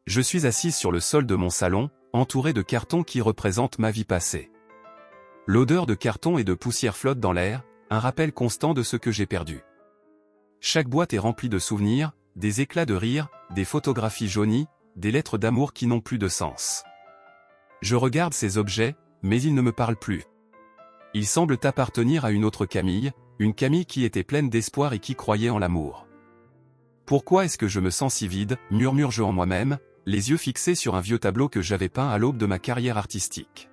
Je suis assise sur le sol de mon salon, entourée de cartons qui représentent ma vie passée. L'odeur de carton et de poussière flotte dans l'air, un rappel constant de ce que j'ai perdu. Chaque boîte est remplie de souvenirs, des éclats de rire, des photographies jaunies, des lettres d'amour qui n'ont plus de sens. Je regarde ces objets, mais ils ne me parlent plus. Ils semblent appartenir à une autre Camille, une Camille qui était pleine d'espoir et qui croyait en l'amour. Pourquoi est-ce que je me sens si vide, murmure-je en moi-même, les yeux fixés sur un vieux tableau que j'avais peint à l'aube de ma carrière artistique.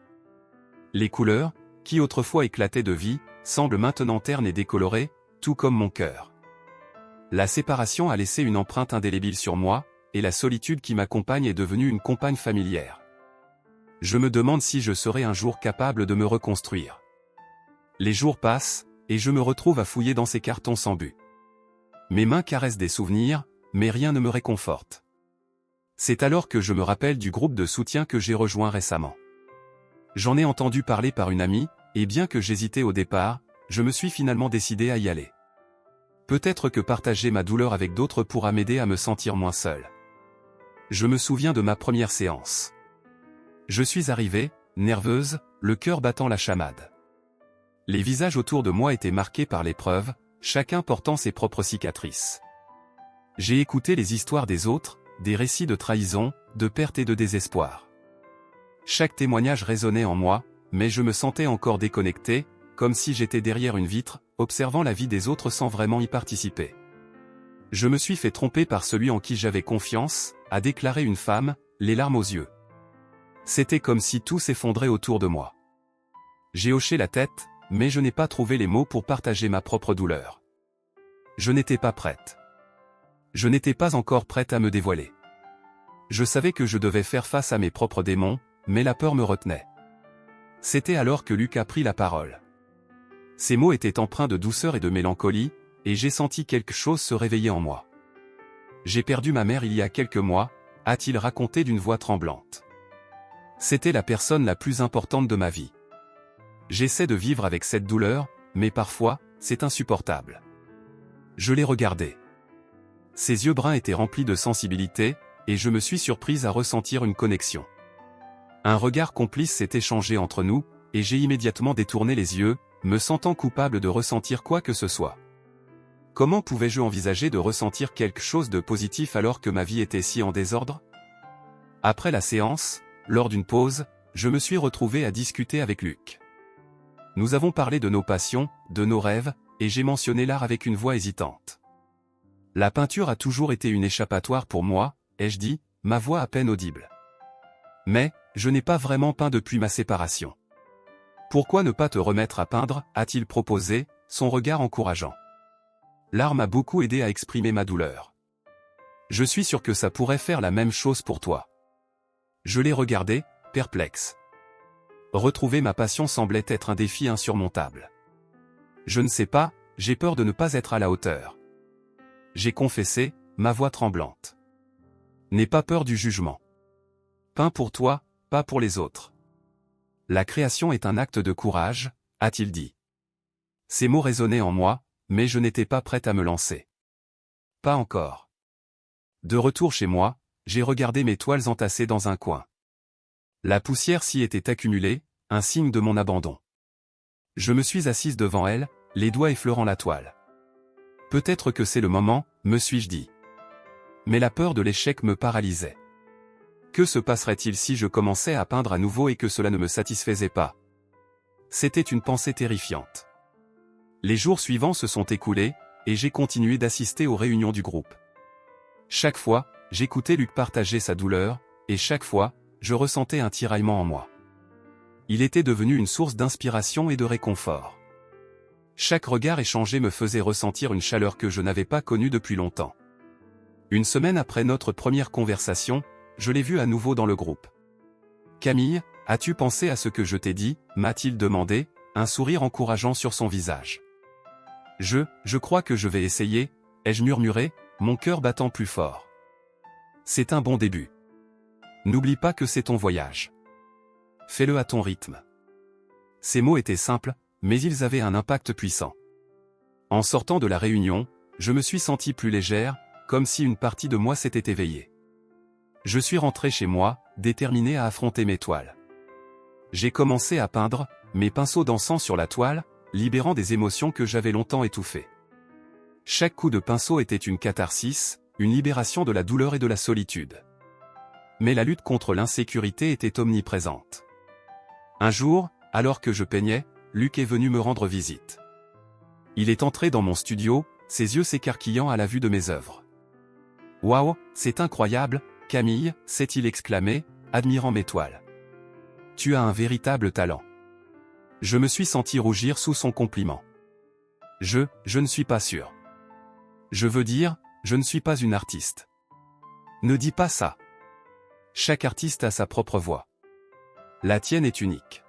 Les couleurs, qui autrefois éclataient de vie, semblent maintenant ternes et décolorées, tout comme mon cœur. La séparation a laissé une empreinte indélébile sur moi, et la solitude qui m'accompagne est devenue une compagne familière. Je me demande si je serai un jour capable de me reconstruire. Les jours passent, et je me retrouve à fouiller dans ces cartons sans but. Mes mains caressent des souvenirs, mais rien ne me réconforte. C'est alors que je me rappelle du groupe de soutien que j'ai rejoint récemment. J'en ai entendu parler par une amie, et bien que j'hésitais au départ, je me suis finalement décidé à y aller. Peut-être que partager ma douleur avec d'autres pourra m'aider à me sentir moins seul. Je me souviens de ma première séance. Je suis arrivée, nerveuse, le cœur battant la chamade. Les visages autour de moi étaient marqués par l'épreuve, chacun portant ses propres cicatrices. J'ai écouté les histoires des autres, des récits de trahison, de perte et de désespoir. Chaque témoignage résonnait en moi, mais je me sentais encore déconnecté, comme si j'étais derrière une vitre, observant la vie des autres sans vraiment y participer. Je me suis fait tromper par celui en qui j'avais confiance, a déclaré une femme, les larmes aux yeux. C'était comme si tout s'effondrait autour de moi. J'ai hoché la tête, mais je n'ai pas trouvé les mots pour partager ma propre douleur. Je n'étais pas prête. Je n'étais pas encore prête à me dévoiler. Je savais que je devais faire face à mes propres démons, mais la peur me retenait. C'était alors que Luc a pris la parole. Ses mots étaient empreints de douceur et de mélancolie, et j'ai senti quelque chose se réveiller en moi. J'ai perdu ma mère il y a quelques mois, a-t-il raconté d'une voix tremblante. C'était la personne la plus importante de ma vie. J'essaie de vivre avec cette douleur, mais parfois, c'est insupportable. Je l'ai regardé. Ses yeux bruns étaient remplis de sensibilité, et je me suis surprise à ressentir une connexion. Un regard complice s'est échangé entre nous, et j'ai immédiatement détourné les yeux, me sentant coupable de ressentir quoi que ce soit. Comment pouvais-je envisager de ressentir quelque chose de positif alors que ma vie était si en désordre? Après la séance, lors d'une pause, je me suis retrouvé à discuter avec Luc. Nous avons parlé de nos passions, de nos rêves, et j'ai mentionné l'art avec une voix hésitante. La peinture a toujours été une échappatoire pour moi, ai-je dit, ma voix à peine audible. Mais, je n'ai pas vraiment peint depuis ma séparation. Pourquoi ne pas te remettre à peindre, a-t-il proposé, son regard encourageant. L'art m'a beaucoup aidé à exprimer ma douleur. Je suis sûr que ça pourrait faire la même chose pour toi. Je l'ai regardé, perplexe. Retrouver ma passion semblait être un défi insurmontable. Je ne sais pas, j'ai peur de ne pas être à la hauteur. J'ai confessé, ma voix tremblante. N'aie pas peur du jugement. Peins pour toi, pas pour les autres. La création est un acte de courage, a-t-il dit. Ces mots résonnaient en moi, mais je n'étais pas prête à me lancer. Pas encore. De retour chez moi, j'ai regardé mes toiles entassées dans un coin. La poussière s'y était accumulée, un signe de mon abandon. Je me suis assise devant elle, les doigts effleurant la toile. Peut-être que c'est le moment, me suis-je dit. Mais la peur de l'échec me paralysait. Que se passerait-il si je commençais à peindre à nouveau et que cela ne me satisfaisait pas? C'était une pensée terrifiante. Les jours suivants se sont écoulés, et j'ai continué d'assister aux réunions du groupe. Chaque fois, j'écoutais Luc partager sa douleur, et chaque fois, je ressentais un tiraillement en moi. Il était devenu une source d'inspiration et de réconfort. Chaque regard échangé me faisait ressentir une chaleur que je n'avais pas connue depuis longtemps. Une semaine après notre première conversation, je l'ai vu à nouveau dans le groupe. « Camille, as-tu pensé à ce que je t'ai dit » m'a-t-il demandé, un sourire encourageant sur son visage. « Je crois que je vais essayer » ai-je murmuré, mon cœur battant plus fort. « C'est un bon début. N'oublie pas que c'est ton voyage. Fais-le à ton rythme. » Ces mots étaient simples, mais ils avaient un impact puissant. En sortant de la réunion, je me suis sentie plus légère, comme si une partie de moi s'était éveillée. Je suis rentré chez moi, déterminé à affronter mes toiles. J'ai commencé à peindre, mes pinceaux dansant sur la toile, libérant des émotions que j'avais longtemps étouffées. Chaque coup de pinceau était une catharsis, une libération de la douleur et de la solitude. Mais la lutte contre l'insécurité était omniprésente. Un jour, alors que je peignais, Luc est venu me rendre visite. Il est entré dans mon studio, ses yeux s'écarquillant à la vue de mes œuvres. « Waouh, c'est incroyable, Camille !» s'est-il exclamé, admirant mes toiles. « Tu as un véritable talent. » Je me suis senti rougir sous son compliment. Je ne suis pas sûr. Je veux dire, je ne suis pas une artiste. Ne dis pas ça. Chaque artiste a sa propre voix. La tienne est unique.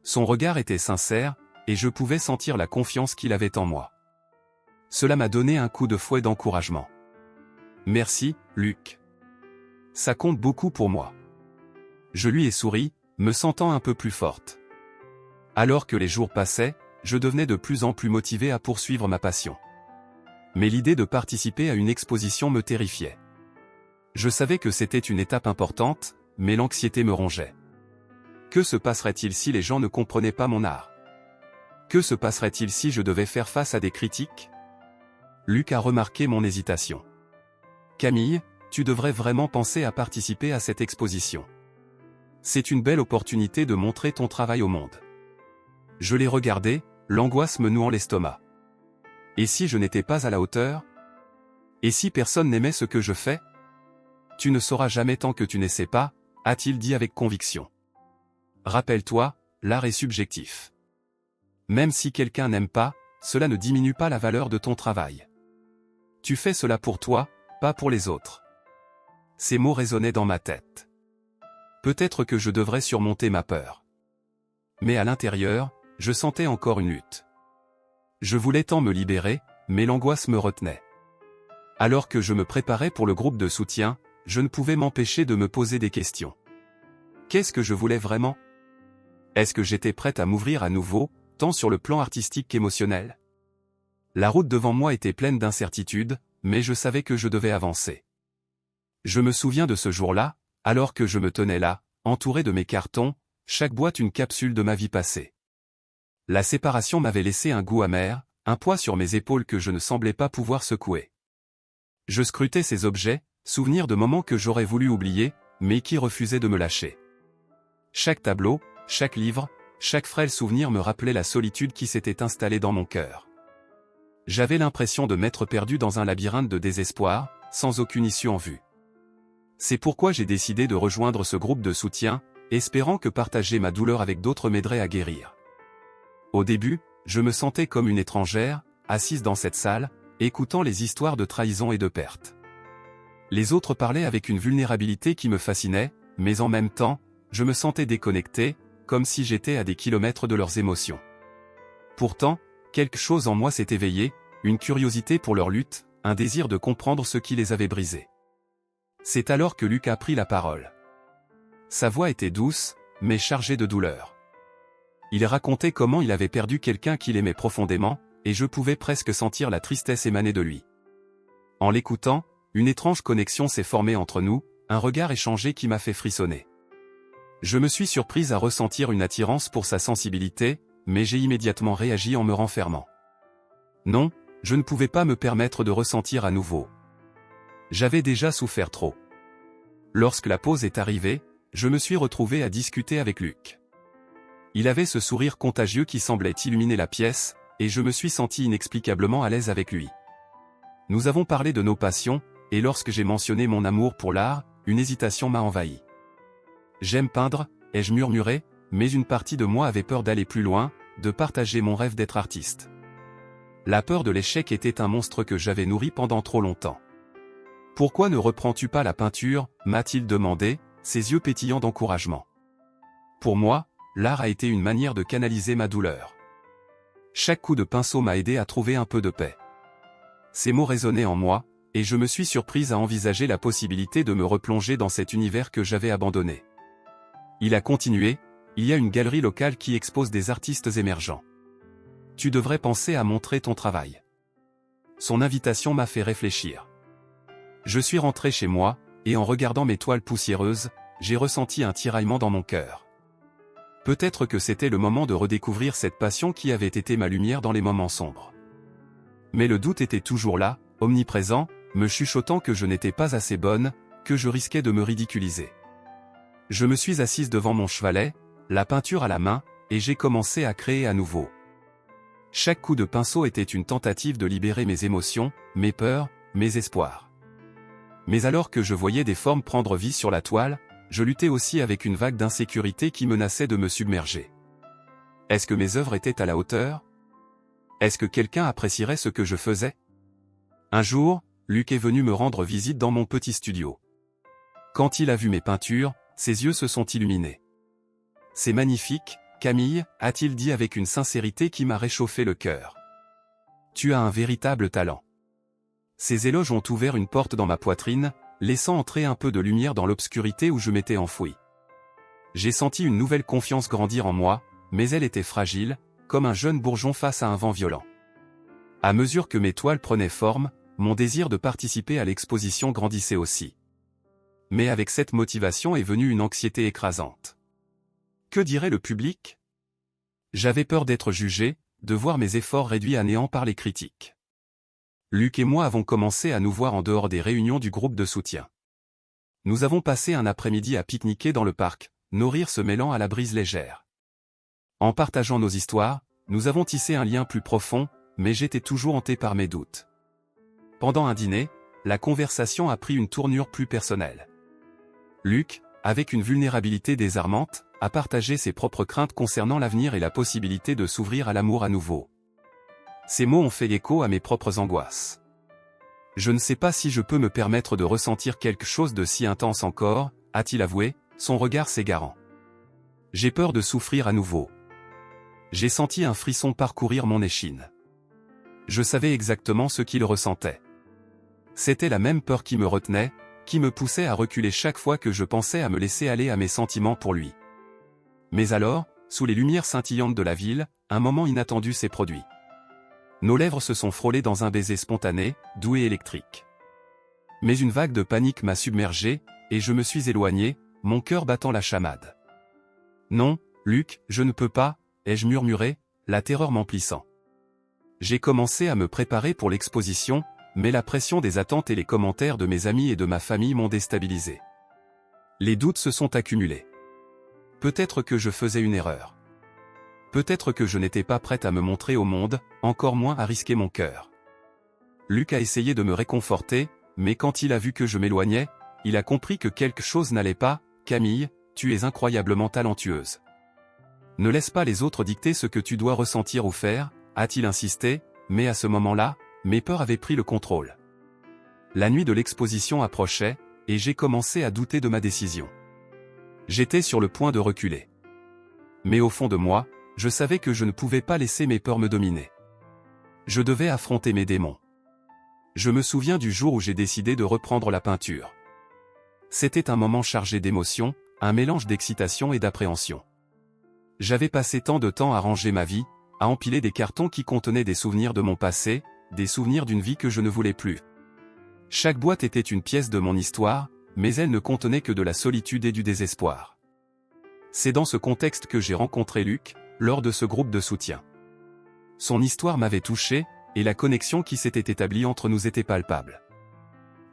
Son regard était sincère, et je pouvais sentir la confiance qu'il avait en moi. Cela m'a donné un coup de fouet d'encouragement. Merci, Luc. Ça compte beaucoup pour moi. Je lui ai souri, me sentant un peu plus forte. Alors que les jours passaient, je devenais de plus en plus motivé à poursuivre ma passion. Mais l'idée de participer à une exposition me terrifiait. Je savais que c'était une étape importante, mais l'anxiété me rongeait. Que se passerait-il si les gens ne comprenaient pas mon art? Que se passerait-il si je devais faire face à des critiques? Luc a remarqué mon hésitation. Camille, tu devrais vraiment penser à participer à cette exposition. C'est une belle opportunité de montrer ton travail au monde. Je l'ai regardé, l'angoisse me nouant l'estomac. Et si je n'étais pas à la hauteur? Et si personne n'aimait ce que je fais? Tu ne sauras jamais tant que tu n'essaies pas, a-t-il dit avec conviction. Rappelle-toi, l'art est subjectif. Même si quelqu'un n'aime pas, cela ne diminue pas la valeur de ton travail. Tu fais cela pour toi, pas pour les autres. Ces mots résonnaient dans ma tête. Peut-être que je devrais surmonter ma peur. Mais à l'intérieur, je sentais encore une lutte. Je voulais tant me libérer, mais l'angoisse me retenait. Alors que je me préparais pour le groupe de soutien, je ne pouvais m'empêcher de me poser des questions. Qu'est-ce que je voulais vraiment? Est-ce que j'étais prête à m'ouvrir à nouveau, tant sur le plan artistique qu'émotionnel? La route devant moi était pleine d'incertitudes, mais je savais que je devais avancer. Je me souviens de ce jour-là, alors que je me tenais là, entouré de mes cartons, chaque boîte une capsule de ma vie passée. La séparation m'avait laissé un goût amer, un poids sur mes épaules que je ne semblais pas pouvoir secouer. Je scrutais ces objets, souvenirs de moments que j'aurais voulu oublier, mais qui refusaient de me lâcher. Chaque tableau, chaque livre, chaque frêle souvenir me rappelait la solitude qui s'était installée dans mon cœur. J'avais l'impression de m'être perdu dans un labyrinthe de désespoir, sans aucune issue en vue. C'est pourquoi j'ai décidé de rejoindre ce groupe de soutien, espérant que partager ma douleur avec d'autres m'aiderait à guérir. Au début, je me sentais comme une étrangère, assise dans cette salle, écoutant les histoires de trahison et de perte. Les autres parlaient avec une vulnérabilité qui me fascinait, mais en même temps, je me sentais déconnecté, comme si j'étais à des kilomètres de leurs émotions. Pourtant, quelque chose en moi s'est éveillé, une curiosité pour leur lutte, un désir de comprendre ce qui les avait brisés. C'est alors que Luc a pris la parole. Sa voix était douce, mais chargée de douleur. Il racontait comment il avait perdu quelqu'un qu'il aimait profondément, et je pouvais presque sentir la tristesse émaner de lui. En l'écoutant, une étrange connexion s'est formée entre nous, un regard échangé qui m'a fait frissonner. Je me suis surprise à ressentir une attirance pour sa sensibilité, mais j'ai immédiatement réagi en me renfermant. Non, je ne pouvais pas me permettre de ressentir à nouveau. J'avais déjà souffert trop. Lorsque la pause est arrivée, je me suis retrouvé à discuter avec Luc. Il avait ce sourire contagieux qui semblait illuminer la pièce, et je me suis senti inexplicablement à l'aise avec lui. Nous avons parlé de nos passions, et lorsque j'ai mentionné mon amour pour l'art, une hésitation m'a envahi. J'aime peindre, ai-je murmuré, mais une partie de moi avait peur d'aller plus loin, de partager mon rêve d'être artiste. La peur de l'échec était un monstre que j'avais nourri pendant trop longtemps. « Pourquoi ne reprends-tu pas la peinture » m'a-t-il demandé, ses yeux pétillants d'encouragement. Pour moi, l'art a été une manière de canaliser ma douleur. Chaque coup de pinceau m'a aidé à trouver un peu de paix. Ces mots résonnaient en moi, et je me suis surprise à envisager la possibilité de me replonger dans cet univers que j'avais abandonné. Il a continué, il y a une galerie locale qui expose des artistes émergents. Tu devrais penser à montrer ton travail. Son invitation m'a fait réfléchir. Je suis rentré chez moi, et en regardant mes toiles poussiéreuses, j'ai ressenti un tiraillement dans mon cœur. Peut-être que c'était le moment de redécouvrir cette passion qui avait été ma lumière dans les moments sombres. Mais le doute était toujours là, omniprésent, me chuchotant que je n'étais pas assez bonne, que je risquais de me ridiculiser. Je me suis assise devant mon chevalet, la peinture à la main, et j'ai commencé à créer à nouveau. Chaque coup de pinceau était une tentative de libérer mes émotions, mes peurs, mes espoirs. Mais alors que je voyais des formes prendre vie sur la toile, je luttais aussi avec une vague d'insécurité qui menaçait de me submerger. Est-ce que mes œuvres étaient à la hauteur? Est-ce que quelqu'un apprécierait ce que je faisais? Un jour, Luc est venu me rendre visite dans mon petit studio. Quand il a vu mes peintures, ses yeux se sont illuminés. « C'est magnifique, Camille », a-t-il dit avec une sincérité qui m'a réchauffé le cœur. « Tu as un véritable talent. » Ces éloges ont ouvert une porte dans ma poitrine, laissant entrer un peu de lumière dans l'obscurité où je m'étais enfoui. J'ai senti une nouvelle confiance grandir en moi, mais elle était fragile, comme un jeune bourgeon face à un vent violent. À mesure que mes toiles prenaient forme, mon désir de participer à l'exposition grandissait aussi. Mais avec cette motivation est venue une anxiété écrasante. Que dirait le public? J'avais peur d'être jugé, de voir mes efforts réduits à néant par les critiques. Luc et moi avons commencé à nous voir en dehors des réunions du groupe de soutien. Nous avons passé un après-midi à pique-niquer dans le parc, nos rires se mêlant à la brise légère. En partageant nos histoires, nous avons tissé un lien plus profond, mais j'étais toujours hanté par mes doutes. Pendant un dîner, la conversation a pris une tournure plus personnelle. Luc, avec une vulnérabilité désarmante, a partagé ses propres craintes concernant l'avenir et la possibilité de s'ouvrir à l'amour à nouveau. Ces mots ont fait écho à mes propres angoisses. Je ne sais pas si je peux me permettre de ressentir quelque chose de si intense encore, a-t-il avoué, son regard s'égarant. J'ai peur de souffrir à nouveau. J'ai senti un frisson parcourir mon échine. Je savais exactement ce qu'il ressentait. C'était la même peur qui me retenait, qui me poussait à reculer chaque fois que je pensais à me laisser aller à mes sentiments pour lui. Mais alors, sous les lumières scintillantes de la ville, un moment inattendu s'est produit. Nos lèvres se sont frôlées dans un baiser spontané, doux et électrique. Mais une vague de panique m'a submergé, et je me suis éloigné, mon cœur battant la chamade. « Non, Luc, je ne peux pas », ai-je murmuré, la terreur m'emplissant. J'ai commencé à me préparer pour l'exposition, mais la pression des attentes et les commentaires de mes amis et de ma famille m'ont déstabilisé. Les doutes se sont accumulés. Peut-être que je faisais une erreur. Peut-être que je n'étais pas prête à me montrer au monde, encore moins à risquer mon cœur. Luc a essayé de me réconforter, mais quand il a vu que je m'éloignais, il a compris que quelque chose n'allait pas. « Camille, tu es incroyablement talentueuse. Ne laisse pas les autres dicter ce que tu dois ressentir ou faire », a-t-il insisté, mais à ce moment-là, mes peurs avaient pris le contrôle. La nuit de l'exposition approchait, et j'ai commencé à douter de ma décision. J'étais sur le point de reculer. Mais au fond de moi, je savais que je ne pouvais pas laisser mes peurs me dominer. Je devais affronter mes démons. Je me souviens du jour où j'ai décidé de reprendre la peinture. C'était un moment chargé d'émotions, un mélange d'excitation et d'appréhension. J'avais passé tant de temps à ranger ma vie, à empiler des cartons qui contenaient des souvenirs de mon passé, des souvenirs d'une vie que je ne voulais plus. Chaque boîte était une pièce de mon histoire, mais elle ne contenait que de la solitude et du désespoir. C'est dans ce contexte que j'ai rencontré Luc, lors de ce groupe de soutien. Son histoire m'avait touché, et la connexion qui s'était établie entre nous était palpable.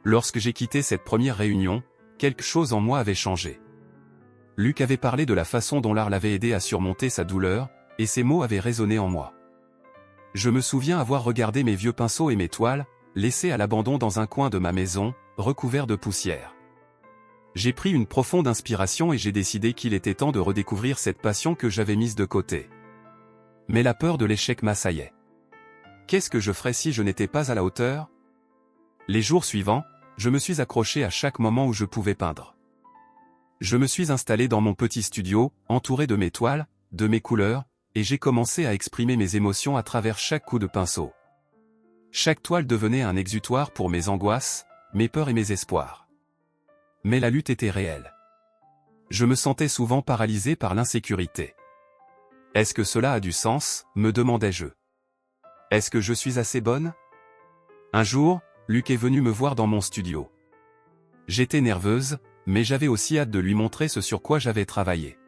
Lorsque j'ai quitté cette première réunion, quelque chose en moi avait changé. Luc avait parlé de la façon dont l'art l'avait aidé à surmonter sa douleur, et ces mots avaient résonné en moi. Je me souviens avoir regardé mes vieux pinceaux et mes toiles, laissés à l'abandon dans un coin de ma maison, recouverts de poussière. J'ai pris une profonde inspiration et j'ai décidé qu'il était temps de redécouvrir cette passion que j'avais mise de côté. Mais la peur de l'échec m'assaillait. Qu'est-ce que je ferais si je n'étais pas à la hauteur? Les jours suivants, je me suis accroché à chaque moment où je pouvais peindre. Je me suis installé dans mon petit studio, entouré de mes toiles, de mes couleurs, et j'ai commencé à exprimer mes émotions à travers chaque coup de pinceau. Chaque toile devenait un exutoire pour mes angoisses, mes peurs et mes espoirs. Mais la lutte était réelle. Je me sentais souvent paralysé par l'insécurité. Est-ce que cela a du sens, me demandais-je. Est-ce que je suis assez bonne? Un jour, Luc est venu me voir dans mon studio. J'étais nerveuse, mais j'avais aussi hâte de lui montrer ce sur quoi j'avais travaillé.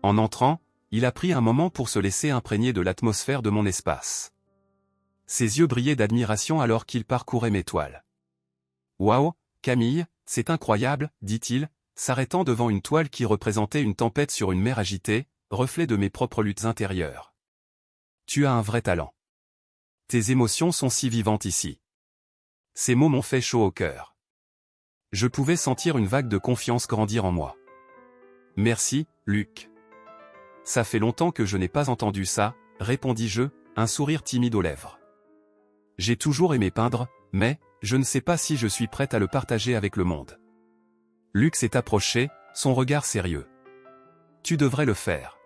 En entrant, il a pris un moment pour se laisser imprégner de l'atmosphère de mon espace. Ses yeux brillaient d'admiration alors qu'il parcourait mes toiles. « Waouh, Camille, c'est incroyable, dit-il, s'arrêtant devant une toile qui représentait une tempête sur une mer agitée, reflet de mes propres luttes intérieures. Tu as un vrai talent. Tes émotions sont si vivantes ici. » Ces mots m'ont fait chaud au cœur. Je pouvais sentir une vague de confiance grandir en moi. « Merci, Luc. Ça fait longtemps que je n'ai pas entendu ça, répondis-je, un sourire timide aux lèvres. J'ai toujours aimé peindre, mais je ne sais pas si je suis prête à le partager avec le monde. Luc s'est approché, son regard sérieux. Tu devrais le faire.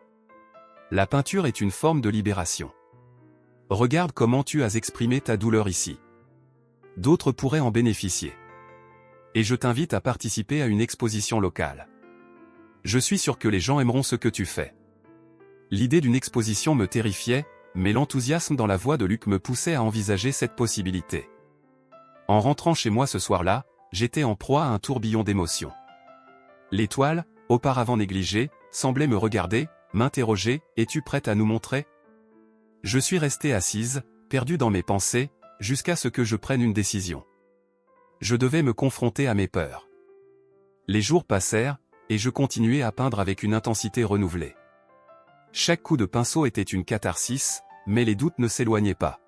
La peinture est une forme de libération. Regarde comment tu as exprimé ta douleur ici. D'autres pourraient en bénéficier. Et je t'invite à participer à une exposition locale. Je suis sûr que les gens aimeront ce que tu fais. L'idée d'une exposition me terrifiait, mais l'enthousiasme dans la voix de Luc me poussait à envisager cette possibilité. En rentrant chez moi ce soir-là, j'étais en proie à un tourbillon d'émotions. L'étoile, auparavant négligée, semblait me regarder, m'interroger, « Es-tu prête à nous montrer ?» Je suis restée assise, perdue dans mes pensées, jusqu'à ce que je prenne une décision. Je devais me confronter à mes peurs. Les jours passèrent, et je continuais à peindre avec une intensité renouvelée. Chaque coup de pinceau était une catharsis, mais les doutes ne s'éloignaient pas.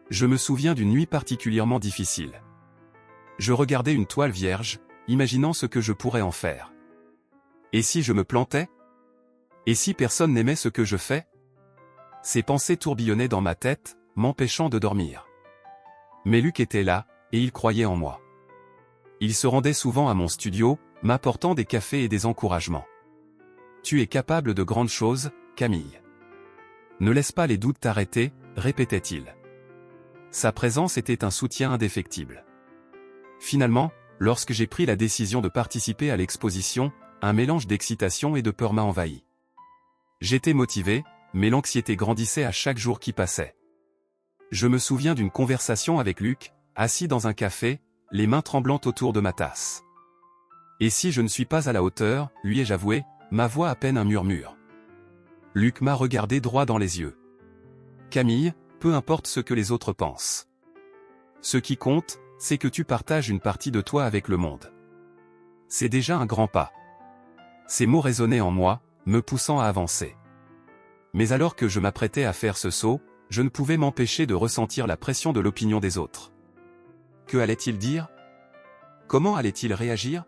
Je me souviens d'une nuit particulièrement difficile. Je regardais une toile vierge, imaginant ce que je pourrais en faire. Et si je me plantais? Et si personne n'aimait ce que je fais? Ces pensées tourbillonnaient dans ma tête, m'empêchant de dormir. Mais Luc était là, et il croyait en moi. Il se rendait souvent à mon studio, m'apportant des cafés et des encouragements. Tu es capable de grandes choses, Camille. Ne laisse pas les doutes t'arrêter, répétait-il. Sa présence était un soutien indéfectible. Finalement, lorsque j'ai pris la décision de participer à l'exposition, un mélange d'excitation et de peur m'a envahi. J'étais motivé, mais l'anxiété grandissait à chaque jour qui passait. Je me souviens d'une conversation avec Luc, assis dans un café, les mains tremblantes autour de ma tasse. Et si je ne suis pas à la hauteur, lui ai-je avoué, ma voix à peine un murmure. Luc m'a regardé droit dans les yeux. Camille, peu importe ce que les autres pensent. Ce qui compte, c'est que tu partages une partie de toi avec le monde. C'est déjà un grand pas. Ces mots résonnaient en moi, me poussant à avancer. Mais alors que je m'apprêtais à faire ce saut, je ne pouvais m'empêcher de ressentir la pression de l'opinion des autres. Que allait-il dire? Comment allait-il réagir?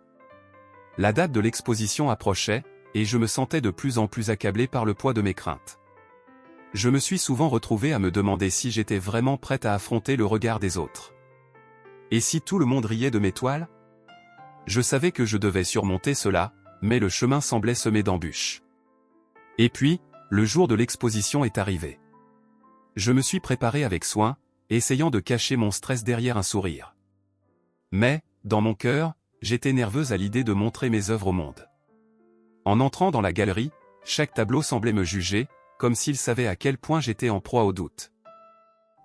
La date de l'exposition approchait, et je me sentais de plus en plus accablé par le poids de mes craintes. Je me suis souvent retrouvé à me demander si j'étais vraiment prête à affronter le regard des autres. Et si tout le monde riait de mes toiles? Je savais que je devais surmonter cela, mais le chemin semblait semé d'embûches. Et puis, le jour de l'exposition est arrivé. Je me suis préparé avec soin, essayant de cacher mon stress derrière un sourire. Mais, dans mon cœur, j'étais nerveuse à l'idée de montrer mes œuvres au monde. En entrant dans la galerie, chaque tableau semblait me juger, comme s'il savait à quel point j'étais en proie au doute.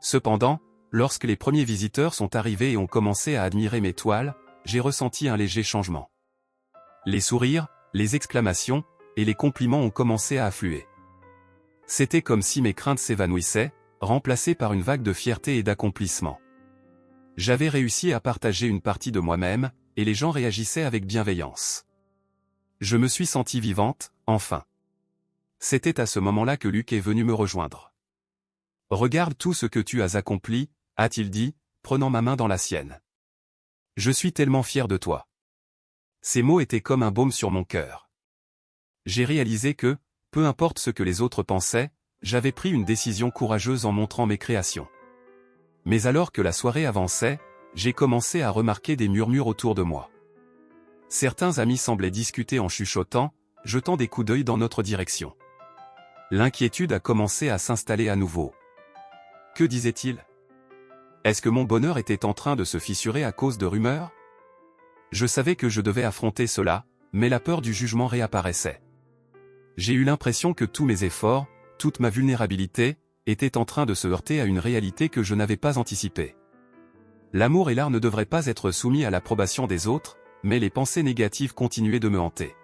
Cependant, lorsque les premiers visiteurs sont arrivés et ont commencé à admirer mes toiles, j'ai ressenti un léger changement. Les sourires, les exclamations, et les compliments ont commencé à affluer. C'était comme si mes craintes s'évanouissaient, remplacées par une vague de fierté et d'accomplissement. J'avais réussi à partager une partie de moi-même, et les gens réagissaient avec bienveillance. Je me suis sentie vivante, enfin. C'était à ce moment-là que Luc est venu me rejoindre. « Regarde tout ce que tu as accompli », a-t-il dit, prenant ma main dans la sienne. « Je suis tellement fier de toi. » Ces mots étaient comme un baume sur mon cœur. J'ai réalisé que, peu importe ce que les autres pensaient, j'avais pris une décision courageuse en montrant mes créations. Mais alors que la soirée avançait, j'ai commencé à remarquer des murmures autour de moi. Certains amis semblaient discuter en chuchotant, jetant des coups d'œil dans notre direction. L'inquiétude a commencé à s'installer à nouveau. Que disait-il? Est-ce que mon bonheur était en train de se fissurer à cause de rumeurs? Je savais que je devais affronter cela, mais la peur du jugement réapparaissait. J'ai eu l'impression que tous mes efforts, toute ma vulnérabilité, étaient en train de se heurter à une réalité que je n'avais pas anticipée. L'amour et l'art ne devraient pas être soumis à l'approbation des autres, mais les pensées négatives continuaient de me hanter.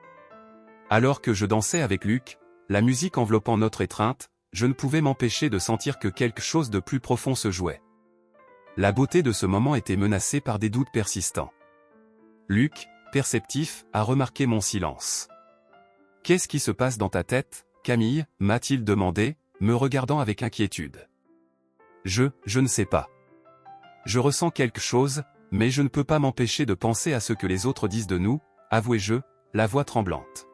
Alors que je dansais avec Luc, la musique enveloppant notre étreinte, je ne pouvais m'empêcher de sentir que quelque chose de plus profond se jouait. La beauté de ce moment était menacée par des doutes persistants. Luc, perceptif, a remarqué mon silence. « Qu'est-ce qui se passe dans ta tête, Camille ?» m'a-t-il demandé, me regardant avec inquiétude. Je ne sais pas. Je ressens quelque chose, mais je ne peux pas m'empêcher de penser à ce que les autres disent de nous, avouai-je, la voix tremblante.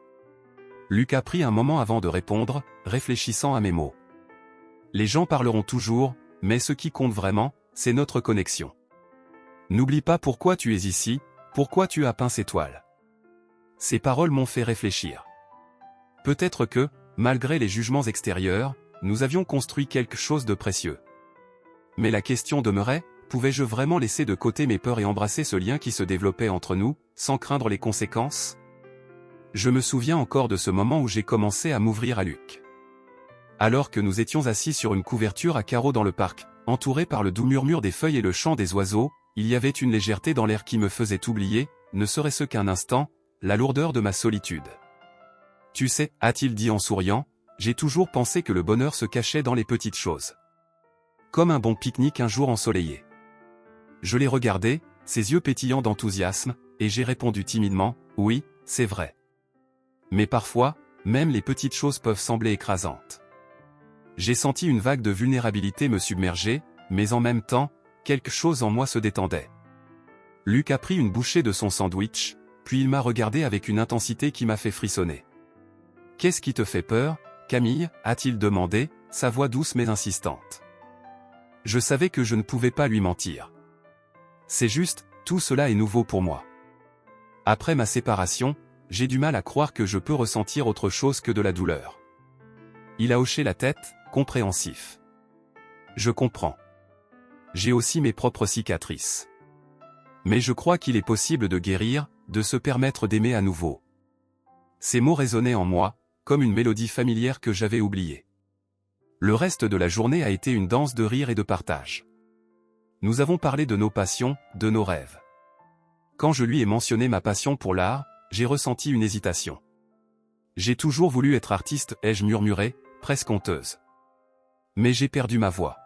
Luc a pris un moment avant de répondre, réfléchissant à mes mots. Les gens parleront toujours, mais ce qui compte vraiment, c'est notre connexion. N'oublie pas pourquoi tu es ici, pourquoi tu as peint ces toiles. Ces paroles m'ont fait réfléchir. Peut-être que, malgré les jugements extérieurs, nous avions construit quelque chose de précieux. Mais la question demeurait, pouvais-je vraiment laisser de côté mes peurs et embrasser ce lien qui se développait entre nous, sans craindre les conséquences ? Je me souviens encore de ce moment où j'ai commencé à m'ouvrir à Luc. Alors que nous étions assis sur une couverture à carreaux dans le parc, entourés par le doux murmure des feuilles et le chant des oiseaux, il y avait une légèreté dans l'air qui me faisait oublier, ne serait-ce qu'un instant, la lourdeur de ma solitude. « Tu sais, a-t-il dit en souriant, j'ai toujours pensé que le bonheur se cachait dans les petites choses. Comme un bon pique-nique un jour ensoleillé. » Je l'ai regardé, ses yeux pétillants d'enthousiasme, et j'ai répondu timidement, « Oui, c'est vrai. Mais parfois, même les petites choses peuvent sembler écrasantes. » J'ai senti une vague de vulnérabilité me submerger, mais en même temps, quelque chose en moi se détendait. Luc a pris une bouchée de son sandwich, puis il m'a regardé avec une intensité qui m'a fait frissonner. « Qu'est-ce qui te fait peur, Camille ?» a-t-il demandé, sa voix douce mais insistante. Je savais que je ne pouvais pas lui mentir. C'est juste, tout cela est nouveau pour moi. Après ma séparation, j'ai du mal à croire que je peux ressentir autre chose que de la douleur. Il a hoché la tête, compréhensif. Je comprends. J'ai aussi mes propres cicatrices. Mais je crois qu'il est possible de guérir, de se permettre d'aimer à nouveau. Ces mots résonnaient en moi, comme une mélodie familière que j'avais oubliée. Le reste de la journée a été une danse de rire et de partage. Nous avons parlé de nos passions, de nos rêves. Quand je lui ai mentionné ma passion pour l'art, j'ai ressenti une hésitation. J'ai toujours voulu être artiste, ai-je murmuré, presque honteuse. Mais j'ai perdu ma voix.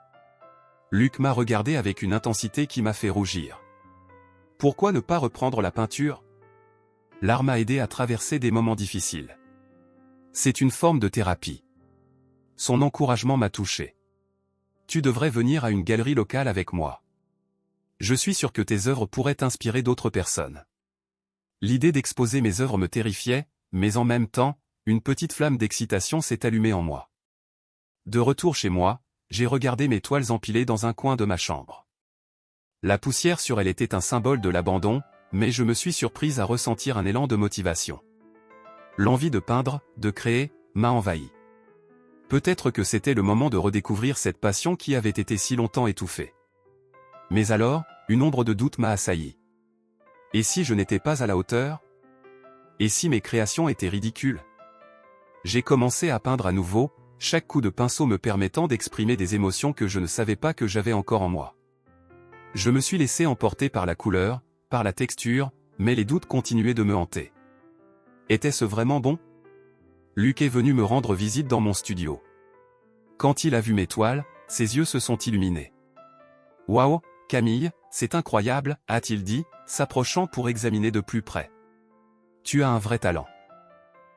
Luc m'a regardé avec une intensité qui m'a fait rougir. Pourquoi ne pas reprendre la peinture ? L'art m'a aidé à traverser des moments difficiles. C'est une forme de thérapie. Son encouragement m'a touché. Tu devrais venir à une galerie locale avec moi. Je suis sûr que tes œuvres pourraient inspirer d'autres personnes. L'idée d'exposer mes œuvres me terrifiait, mais en même temps, une petite flamme d'excitation s'est allumée en moi. De retour chez moi, j'ai regardé mes toiles empilées dans un coin de ma chambre. La poussière sur elles était un symbole de l'abandon, mais je me suis surprise à ressentir un élan de motivation. L'envie de peindre, de créer, m'a envahi. Peut-être que c'était le moment de redécouvrir cette passion qui avait été si longtemps étouffée. Mais alors, une ombre de doute m'a assailli. Et si je n'étais pas à la hauteur ? Et si mes créations étaient ridicules ? J'ai commencé à peindre à nouveau, chaque coup de pinceau me permettant d'exprimer des émotions que je ne savais pas que j'avais encore en moi. Je me suis laissé emporter par la couleur, par la texture, mais les doutes continuaient de me hanter. Était-ce vraiment bon ? Luc est venu me rendre visite dans mon studio. Quand il a vu mes toiles, ses yeux se sont illuminés. « Waouh, Camille, c'est incroyable », a-t-il dit, s'approchant pour examiner de plus près. « Tu as un vrai talent. »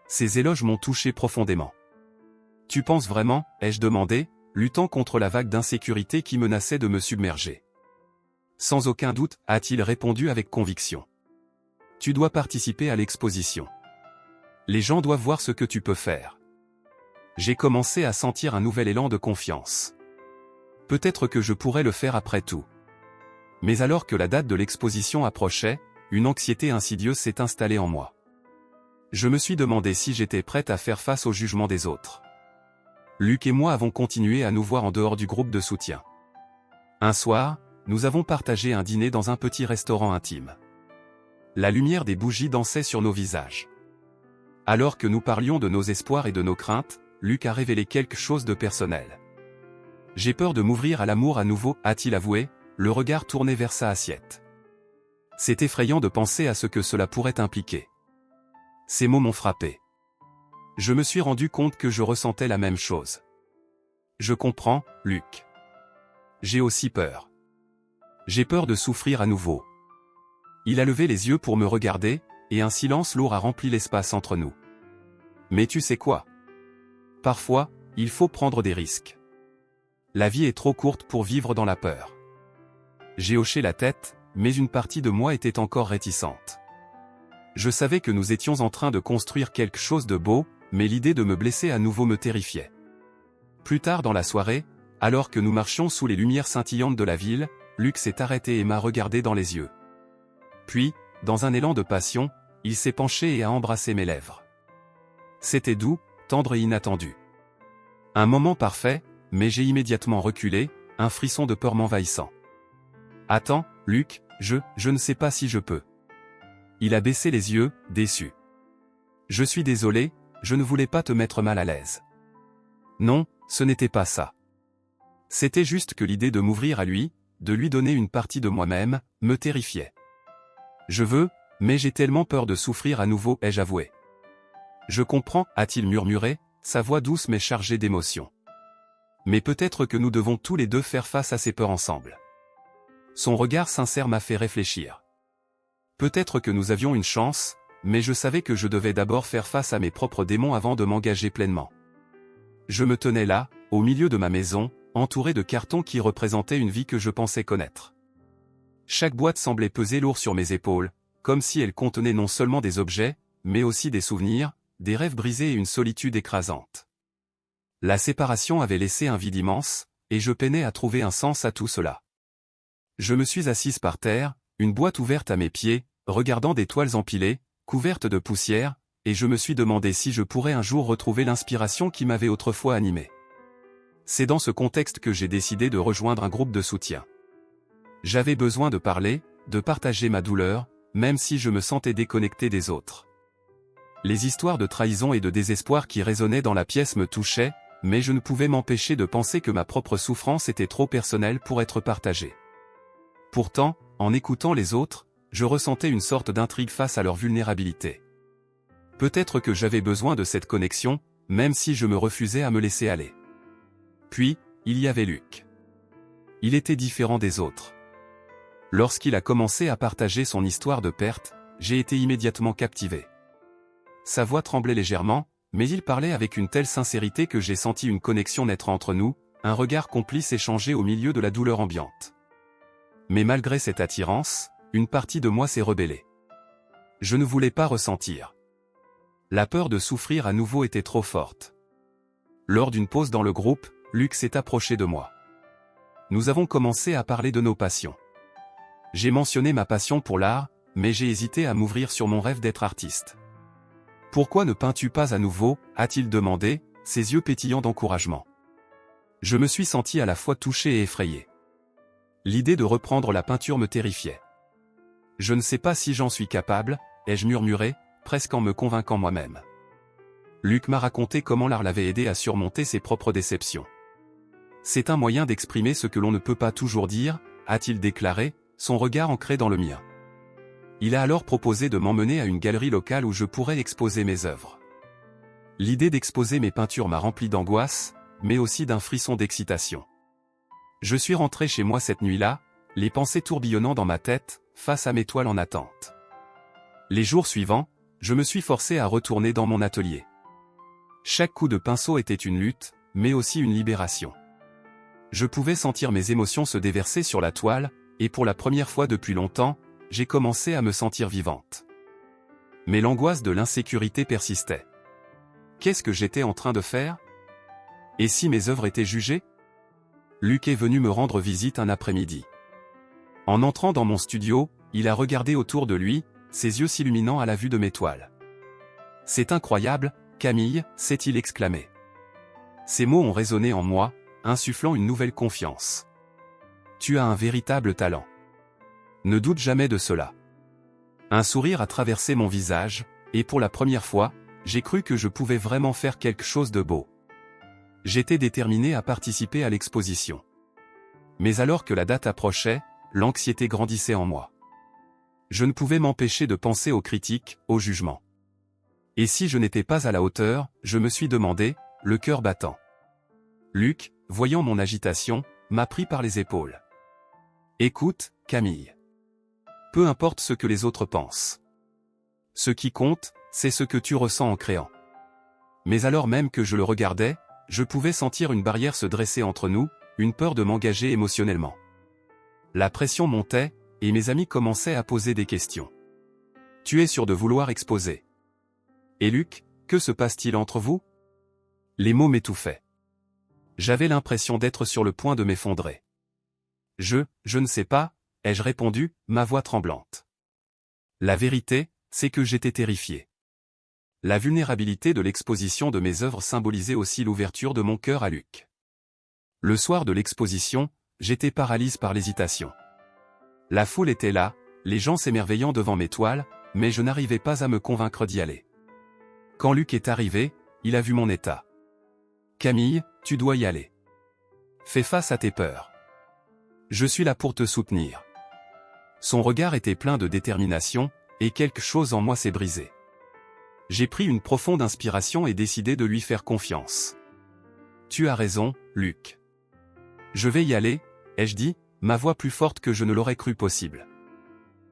Ces éloges m'ont touché profondément. « Tu penses vraiment ?» ai-je demandé, luttant contre la vague d'insécurité qui menaçait de me submerger. « Sans aucun doute », a-t-il répondu avec conviction. « Tu dois participer à l'exposition. Les gens doivent voir ce que tu peux faire. » J'ai commencé à sentir un nouvel élan de confiance. Peut-être que je pourrais le faire après tout. Mais alors que la date de l'exposition approchait, une anxiété insidieuse s'est installée en moi. Je me suis demandé si j'étais prête à faire face au jugement des autres. Luc et moi avons continué à nous voir en dehors du groupe de soutien. Un soir, nous avons partagé un dîner dans un petit restaurant intime. La lumière des bougies dansait sur nos visages. Alors que nous parlions de nos espoirs et de nos craintes, Luc a révélé quelque chose de personnel. « J'ai peur de m'ouvrir à l'amour à nouveau », a-t-il avoué, le regard tourné vers sa assiette. C'est effrayant de penser à ce que cela pourrait impliquer. Ces mots m'ont frappé. Je me suis rendu compte que je ressentais la même chose. Je comprends, Luc. J'ai aussi peur. J'ai peur de souffrir à nouveau. Il a levé les yeux pour me regarder, et un silence lourd a rempli l'espace entre nous. Mais tu sais quoi? Parfois, il faut prendre des risques. La vie est trop courte pour vivre dans la peur. J'ai hoché la tête, mais une partie de moi était encore réticente. Je savais que nous étions en train de construire quelque chose de beau, mais l'idée de me blesser à nouveau me terrifiait. Plus tard dans la soirée, alors que nous marchions sous les lumières scintillantes de la ville, Luc s'est arrêté et m'a regardé dans les yeux. Puis, dans un élan de passion, il s'est penché et a embrassé mes lèvres. C'était doux, tendre et inattendu. Un moment parfait, mais j'ai immédiatement reculé, un frisson de peur m'envahissant. « Attends, Luc, je ne sais pas si je peux. » Il a baissé les yeux, déçu. « Je suis désolé, je ne voulais pas te mettre mal à l'aise. » Non, ce n'était pas ça. C'était juste que l'idée de m'ouvrir à lui, de lui donner une partie de moi-même, me terrifiait. Je veux, mais j'ai tellement peur de souffrir à nouveau, ai-je avoué. Je comprends, a-t-il murmuré, sa voix douce mais chargée d'émotion. Mais peut-être que nous devons tous les deux faire face à ces peurs ensemble. Son regard sincère m'a fait réfléchir. Peut-être que nous avions une chance, mais je savais que je devais d'abord faire face à mes propres démons avant de m'engager pleinement. Je me tenais là, au milieu de ma maison, entouré de cartons qui représentaient une vie que je pensais connaître. Chaque boîte semblait peser lourd sur mes épaules, comme si elle contenait non seulement des objets, mais aussi des souvenirs, des rêves brisés et une solitude écrasante. La séparation avait laissé un vide immense, et je peinais à trouver un sens à tout cela. Je me suis assise par terre, une boîte ouverte à mes pieds, regardant des toiles empilées, couvertes de poussière, et je me suis demandé si je pourrais un jour retrouver l'inspiration qui m'avait autrefois animé. C'est dans ce contexte que j'ai décidé de rejoindre un groupe de soutien. J'avais besoin de parler, de partager ma douleur, même si je me sentais déconnecté des autres. Les histoires de trahison et de désespoir qui résonnaient dans la pièce me touchaient, mais je ne pouvais m'empêcher de penser que ma propre souffrance était trop personnelle pour être partagée. Pourtant, en écoutant les autres, je ressentais une sorte d'intrigue face à leur vulnérabilité. Peut-être que j'avais besoin de cette connexion, même si je me refusais à me laisser aller. Puis, il y avait Luc. Il était différent des autres. Lorsqu'il a commencé à partager son histoire de perte, j'ai été immédiatement captivé. Sa voix tremblait légèrement, mais il parlait avec une telle sincérité que j'ai senti une connexion naître entre nous, un regard complice échangé au milieu de la douleur ambiante. Mais malgré cette attirance, une partie de moi s'est rebellée. Je ne voulais pas ressentir. La peur de souffrir à nouveau était trop forte. Lors d'une pause dans le groupe, Luc s'est approché de moi. Nous avons commencé à parler de nos passions. J'ai mentionné ma passion pour l'art, mais j'ai hésité à m'ouvrir sur mon rêve d'être artiste. « Pourquoi ne peins-tu pas à nouveau » a-t-il demandé, ses yeux pétillants d'encouragement. Je me suis senti à la fois touché et effrayé. L'idée de reprendre la peinture me terrifiait. « Je ne sais pas si j'en suis capable » ai-je murmuré, presque en me convainquant moi-même. Luc m'a raconté comment l'art l'avait aidé à surmonter ses propres déceptions. « C'est un moyen d'exprimer ce que l'on ne peut pas toujours dire » a-t-il déclaré, son regard ancré dans le mien. Il a alors proposé de m'emmener à une galerie locale où je pourrais exposer mes œuvres. L'idée d'exposer mes peintures m'a rempli d'angoisse, mais aussi d'un frisson d'excitation. Je suis rentré chez moi cette nuit-là, les pensées tourbillonnant dans ma tête, face à mes toiles en attente. Les jours suivants, je me suis forcé à retourner dans mon atelier. Chaque coup de pinceau était une lutte, mais aussi une libération. Je pouvais sentir mes émotions se déverser sur la toile, et pour la première fois depuis longtemps, j'ai commencé à me sentir vivante. Mais l'angoisse de l'insécurité persistait. Qu'est-ce que j'étais en train de faire? Et si mes œuvres étaient jugées? Luc est venu me rendre visite un après-midi. En entrant dans mon studio, il a regardé autour de lui, ses yeux s'illuminant à la vue de mes toiles. « C'est incroyable, Camille » s'est-il exclamé. Ces mots ont résonné en moi, insufflant une nouvelle confiance. « Tu as un véritable talent. Ne doute jamais de cela. » Un sourire a traversé mon visage, et pour la première fois, j'ai cru que je pouvais vraiment faire quelque chose de beau. J'étais déterminé à participer à l'exposition. Mais alors que la date approchait, l'anxiété grandissait en moi. je ne pouvais m'empêcher de penser aux critiques, aux jugements. Et si je n'étais pas à la hauteur, je me suis demandé, le cœur battant. Luc, voyant mon agitation, m'a pris par les épaules. Écoute, Camille. Peu importe ce que les autres pensent. Ce qui compte, c'est ce que tu ressens en créant. Mais alors même que je le regardais, je pouvais sentir une barrière se dresser entre nous, une peur de m'engager émotionnellement. La pression montait, et mes amis commençaient à poser des questions. Tu es sûr de vouloir exposer? Et Luc, que se passe-t-il entre vous? Les mots m'étouffaient. J'avais l'impression d'être sur le point de m'effondrer. Je ne sais pas, ai-je répondu, ma voix tremblante. La vérité, c'est que j'étais terrifié. La vulnérabilité de l'exposition de mes œuvres symbolisait aussi l'ouverture de mon cœur à Luc. Le soir de l'exposition, j'étais paralysé par l'hésitation. La foule était là, les gens s'émerveillant devant mes toiles, mais je n'arrivais pas à me convaincre d'y aller. Quand Luc est arrivé, il a vu mon état. Camille, tu dois y aller. Fais face à tes peurs. Je suis là pour te soutenir. Son regard était plein de détermination, et quelque chose en moi s'est brisé. J'ai pris une profonde inspiration et décidé de lui faire confiance. Tu as raison, Luc. Je vais y aller, ai-je dit, ma voix plus forte que je ne l'aurais cru possible.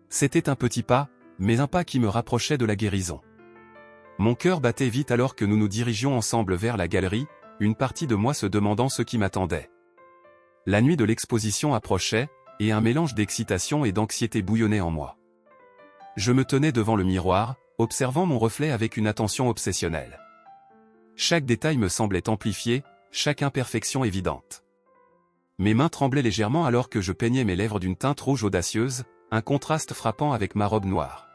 C'était un petit pas, mais un pas qui me rapprochait de la guérison. Mon cœur battait vite alors que nous nous dirigions ensemble vers la galerie, une partie de moi se demandant ce qui m'attendait. La nuit de l'exposition approchait, et un mélange d'excitation et d'anxiété bouillonnait en moi. Je me tenais devant le miroir, observant mon reflet avec une attention obsessionnelle. Chaque détail me semblait amplifié, chaque imperfection évidente. Mes mains tremblaient légèrement alors que je peignais mes lèvres d'une teinte rouge audacieuse, un contraste frappant avec ma robe noire.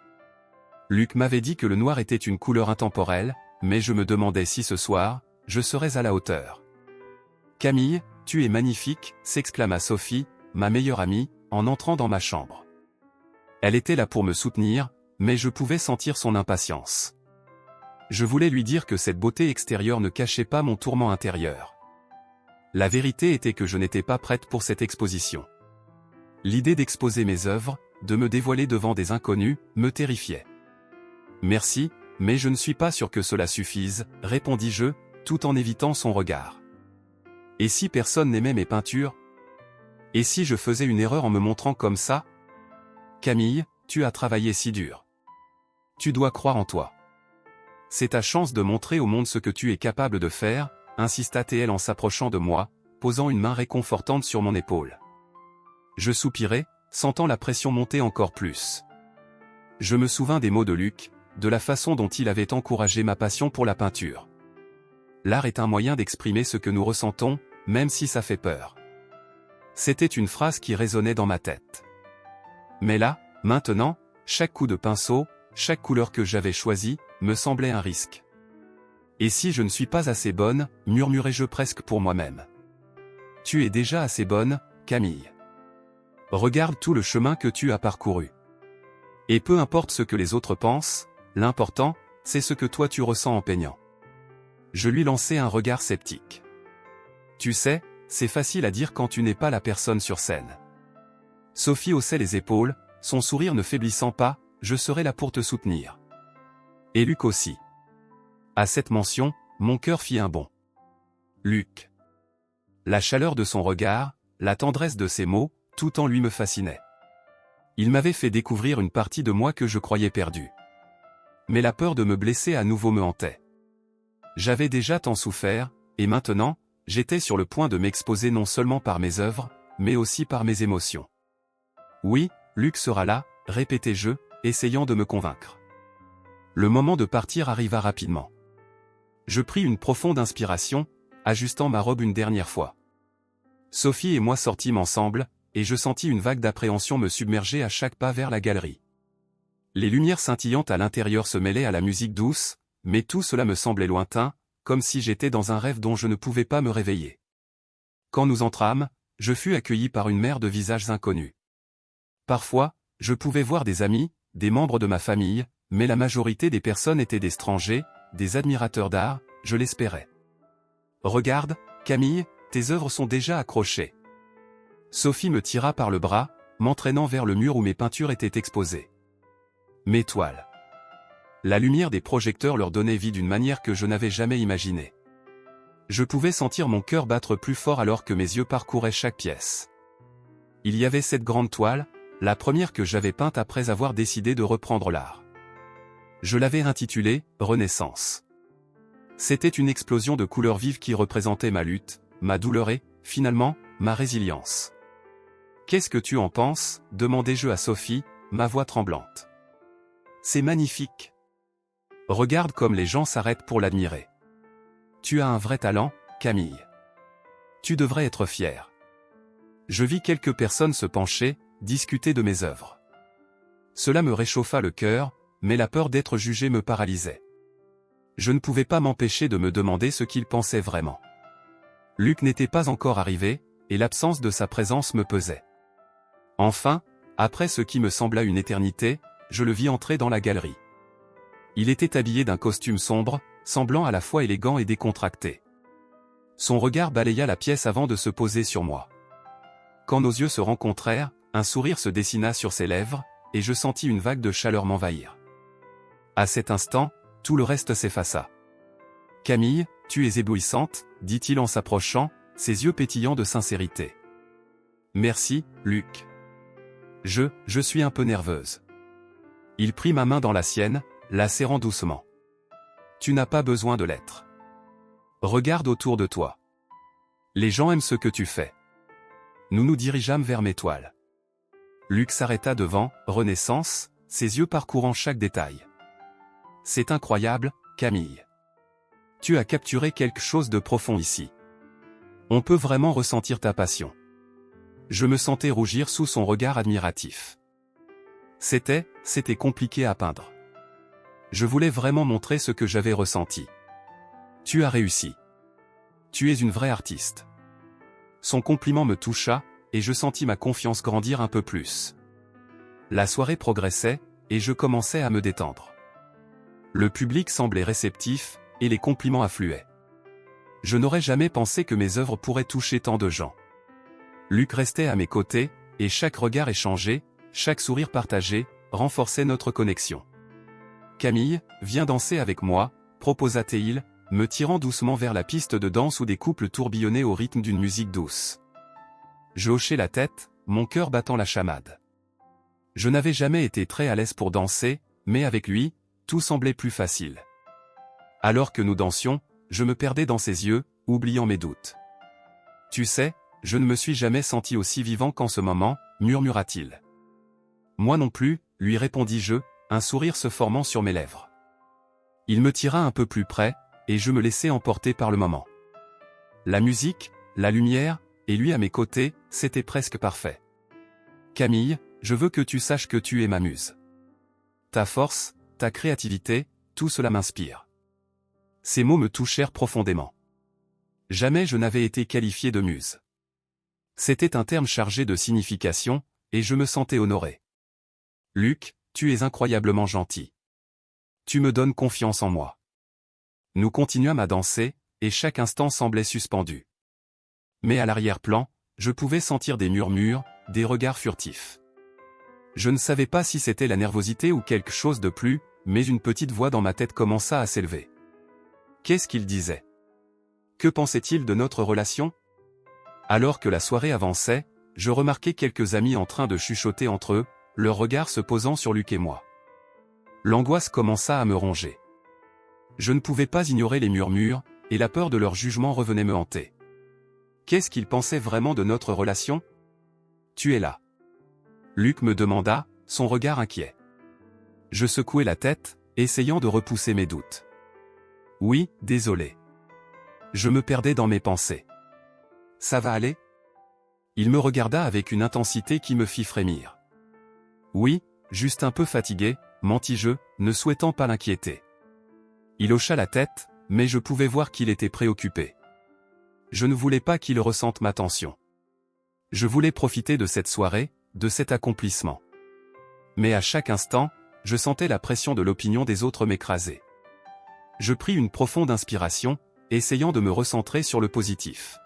Luc m'avait dit que le noir était une couleur intemporelle, mais je me demandais si ce soir, je serais à la hauteur. « Camille, tu es magnifique », s'exclama Sophie, ma meilleure amie, en entrant dans ma chambre. Elle était là pour me soutenir, mais je pouvais sentir son impatience. Je voulais lui dire que cette beauté extérieure ne cachait pas mon tourment intérieur. La vérité était que je n'étais pas prête pour cette exposition. L'idée d'exposer mes œuvres, de me dévoiler devant des inconnus, me terrifiait. « Merci, mais je ne suis pas sûr que cela suffise », répondis-je, tout en évitant son regard. « Et si personne n'aimait mes peintures? Et si je faisais une erreur en me montrant comme ça? Camille, tu as travaillé si dur. Tu dois croire en toi. C'est ta chance de montrer au monde ce que tu es capable de faire, insista-t-elle en s'approchant de moi, posant une main réconfortante sur mon épaule. Je soupirai, sentant la pression monter encore plus. Je me souvins des mots de Luc, de la façon dont il avait encouragé ma passion pour la peinture. L'art est un moyen d'exprimer ce que nous ressentons, même si ça fait peur. C'était une phrase qui résonnait dans ma tête. Mais là, maintenant, chaque coup de pinceau, chaque couleur que j'avais choisie, me semblait un risque. Et si je ne suis pas assez bonne, murmurai-je presque pour moi-même. Tu es déjà assez bonne, Camille. Regarde tout le chemin que tu as parcouru. Et peu importe ce que les autres pensent, l'important, c'est ce que toi tu ressens en peignant. Je lui lançai un regard sceptique. Tu sais, c'est facile à dire quand tu n'es pas la personne sur scène. Sophie haussait les épaules, son sourire ne faiblissant pas, je serai là pour te soutenir. Et Luc aussi. À cette mention, mon cœur fit un bond. Luc. La chaleur de son regard, la tendresse de ses mots, tout en lui me fascinait. Il m'avait fait découvrir une partie de moi que je croyais perdue. Mais la peur de me blesser à nouveau me hantait. J'avais déjà tant souffert, et maintenant, j'étais sur le point de m'exposer non seulement par mes œuvres, mais aussi par mes émotions. Oui, Luc sera là, répétai-je, essayant de me convaincre. Le moment de partir arriva rapidement. Je pris une profonde inspiration, ajustant ma robe une dernière fois. Sophie et moi sortîmes ensemble, et je sentis une vague d'appréhension me submerger à chaque pas vers la galerie. Les lumières scintillantes à l'intérieur se mêlaient à la musique douce, mais tout cela me semblait lointain, comme si j'étais dans un rêve dont je ne pouvais pas me réveiller. Quand nous entrâmes, je fus accueilli par une mer de visages inconnus. Parfois, je pouvais voir des amis, des membres de ma famille, mais la majorité des personnes étaient des étrangers, des admirateurs d'art, je l'espérais. Regarde, Camille, tes œuvres sont déjà accrochées. Sophie me tira par le bras, m'entraînant vers le mur où mes peintures étaient exposées. Mes toiles. La lumière des projecteurs leur donnait vie d'une manière que je n'avais jamais imaginée. Je pouvais sentir mon cœur battre plus fort alors que mes yeux parcouraient chaque pièce. Il y avait cette grande toile, la première que j'avais peinte après avoir décidé de reprendre l'art. Je l'avais intitulée « Renaissance ». C'était une explosion de couleurs vives qui représentait ma lutte, ma douleur et, finalement, ma résilience. « Qu'est-ce que tu en penses ?» demandai-je à Sophie, ma voix tremblante. « C'est magnifique. Regarde comme les gens s'arrêtent pour l'admirer. Tu as un vrai talent, Camille. Tu devrais être fière. » Je vis quelques personnes se pencher, discuter de mes œuvres. Cela me réchauffa le cœur, mais la peur d'être jugé me paralysait. Je ne pouvais pas m'empêcher de me demander ce qu'il pensait vraiment. Luc n'était pas encore arrivé, et l'absence de sa présence me pesait. Enfin, après ce qui me sembla une éternité, je le vis entrer dans la galerie. Il était habillé d'un costume sombre, semblant à la fois élégant et décontracté. Son regard balaya la pièce avant de se poser sur moi. Quand nos yeux se rencontrèrent, un sourire se dessina sur ses lèvres, et je sentis une vague de chaleur m'envahir. À cet instant, tout le reste s'effaça. « Camille, tu es éblouissante », dit-il en s'approchant, ses yeux pétillants de sincérité. « Merci, Luc. Je suis un peu nerveuse. » Il prit ma main dans la sienne, la serrant doucement. « Tu n'as pas besoin de l'être. Regarde autour de toi. Les gens aiment ce que tu fais. » Nous nous dirigeâmes vers mes toiles. Luc s'arrêta devant « Renaissance », ses yeux parcourant chaque détail. « C'est incroyable, Camille. Tu as capturé quelque chose de profond ici. On peut vraiment ressentir ta passion. » Je me sentais rougir sous son regard admiratif. C'était compliqué à peindre. Je voulais vraiment montrer ce que j'avais ressenti. « Tu as réussi. Tu es une vraie artiste. » Son compliment me toucha, et je sentis ma confiance grandir un peu plus. La soirée progressait, et je commençais à me détendre. Le public semblait réceptif, et les compliments affluaient. Je n'aurais jamais pensé que mes œuvres pourraient toucher tant de gens. Luc restait à mes côtés, et chaque regard échangé, chaque sourire partagé, renforçait notre connexion. « Camille, viens danser avec moi », proposa-t-il, me tirant doucement vers la piste de danse où des couples tourbillonnaient au rythme d'une musique douce. Je hochai la tête, mon cœur battant la chamade. Je n'avais jamais été très à l'aise pour danser, mais avec lui, tout semblait plus facile. Alors que nous dansions, je me perdais dans ses yeux, oubliant mes doutes. « Tu sais, je ne me suis jamais senti aussi vivant qu'en ce moment, » murmura-t-il. « Moi non plus, » lui répondis-je, un sourire se formant sur mes lèvres. Il me tira un peu plus près, et je me laissai emporter par le moment. La musique, la lumière, et lui à mes côtés, c'était presque parfait. « Camille, je veux que tu saches que tu es ma muse. Ta force, ta créativité, tout cela m'inspire. » Ces mots me touchèrent profondément. Jamais je n'avais été qualifié de muse. C'était un terme chargé de signification, et je me sentais honoré. « Luc, tu es incroyablement gentil. Tu me donnes confiance en moi. » Nous continuâmes à danser, et chaque instant semblait suspendu. Mais à l'arrière-plan, je pouvais sentir des murmures, des regards furtifs. Je ne savais pas si c'était la nervosité ou quelque chose de plus, mais une petite voix dans ma tête commença à s'élever. Qu'est-ce qu'il disait? Que pensait-il de notre relation? Alors que la soirée avançait, je remarquai quelques amis en train de chuchoter entre eux, leurs regards se posant sur Luc et moi. L'angoisse commença à me ronger. Je ne pouvais pas ignorer les murmures, et la peur de leur jugement revenait me hanter. Qu'est-ce qu'ils pensaient vraiment de notre relation? Tu es là. Luc me demanda, son regard inquiet. Je secouai la tête, essayant de repousser mes doutes. Oui, désolé. Je me perdais dans mes pensées. Ça va aller? Il me regarda avec une intensité qui me fit frémir. Oui, juste un peu fatigué, mentis-je, ne souhaitant pas l'inquiéter. Il hocha la tête, mais je pouvais voir qu'il était préoccupé. Je ne voulais pas qu'il ressente ma tension. Je voulais profiter de cette soirée, de cet accomplissement. Mais à chaque instant, je sentais la pression de l'opinion des autres m'écraser. Je pris une profonde inspiration, essayant de me recentrer sur le positif.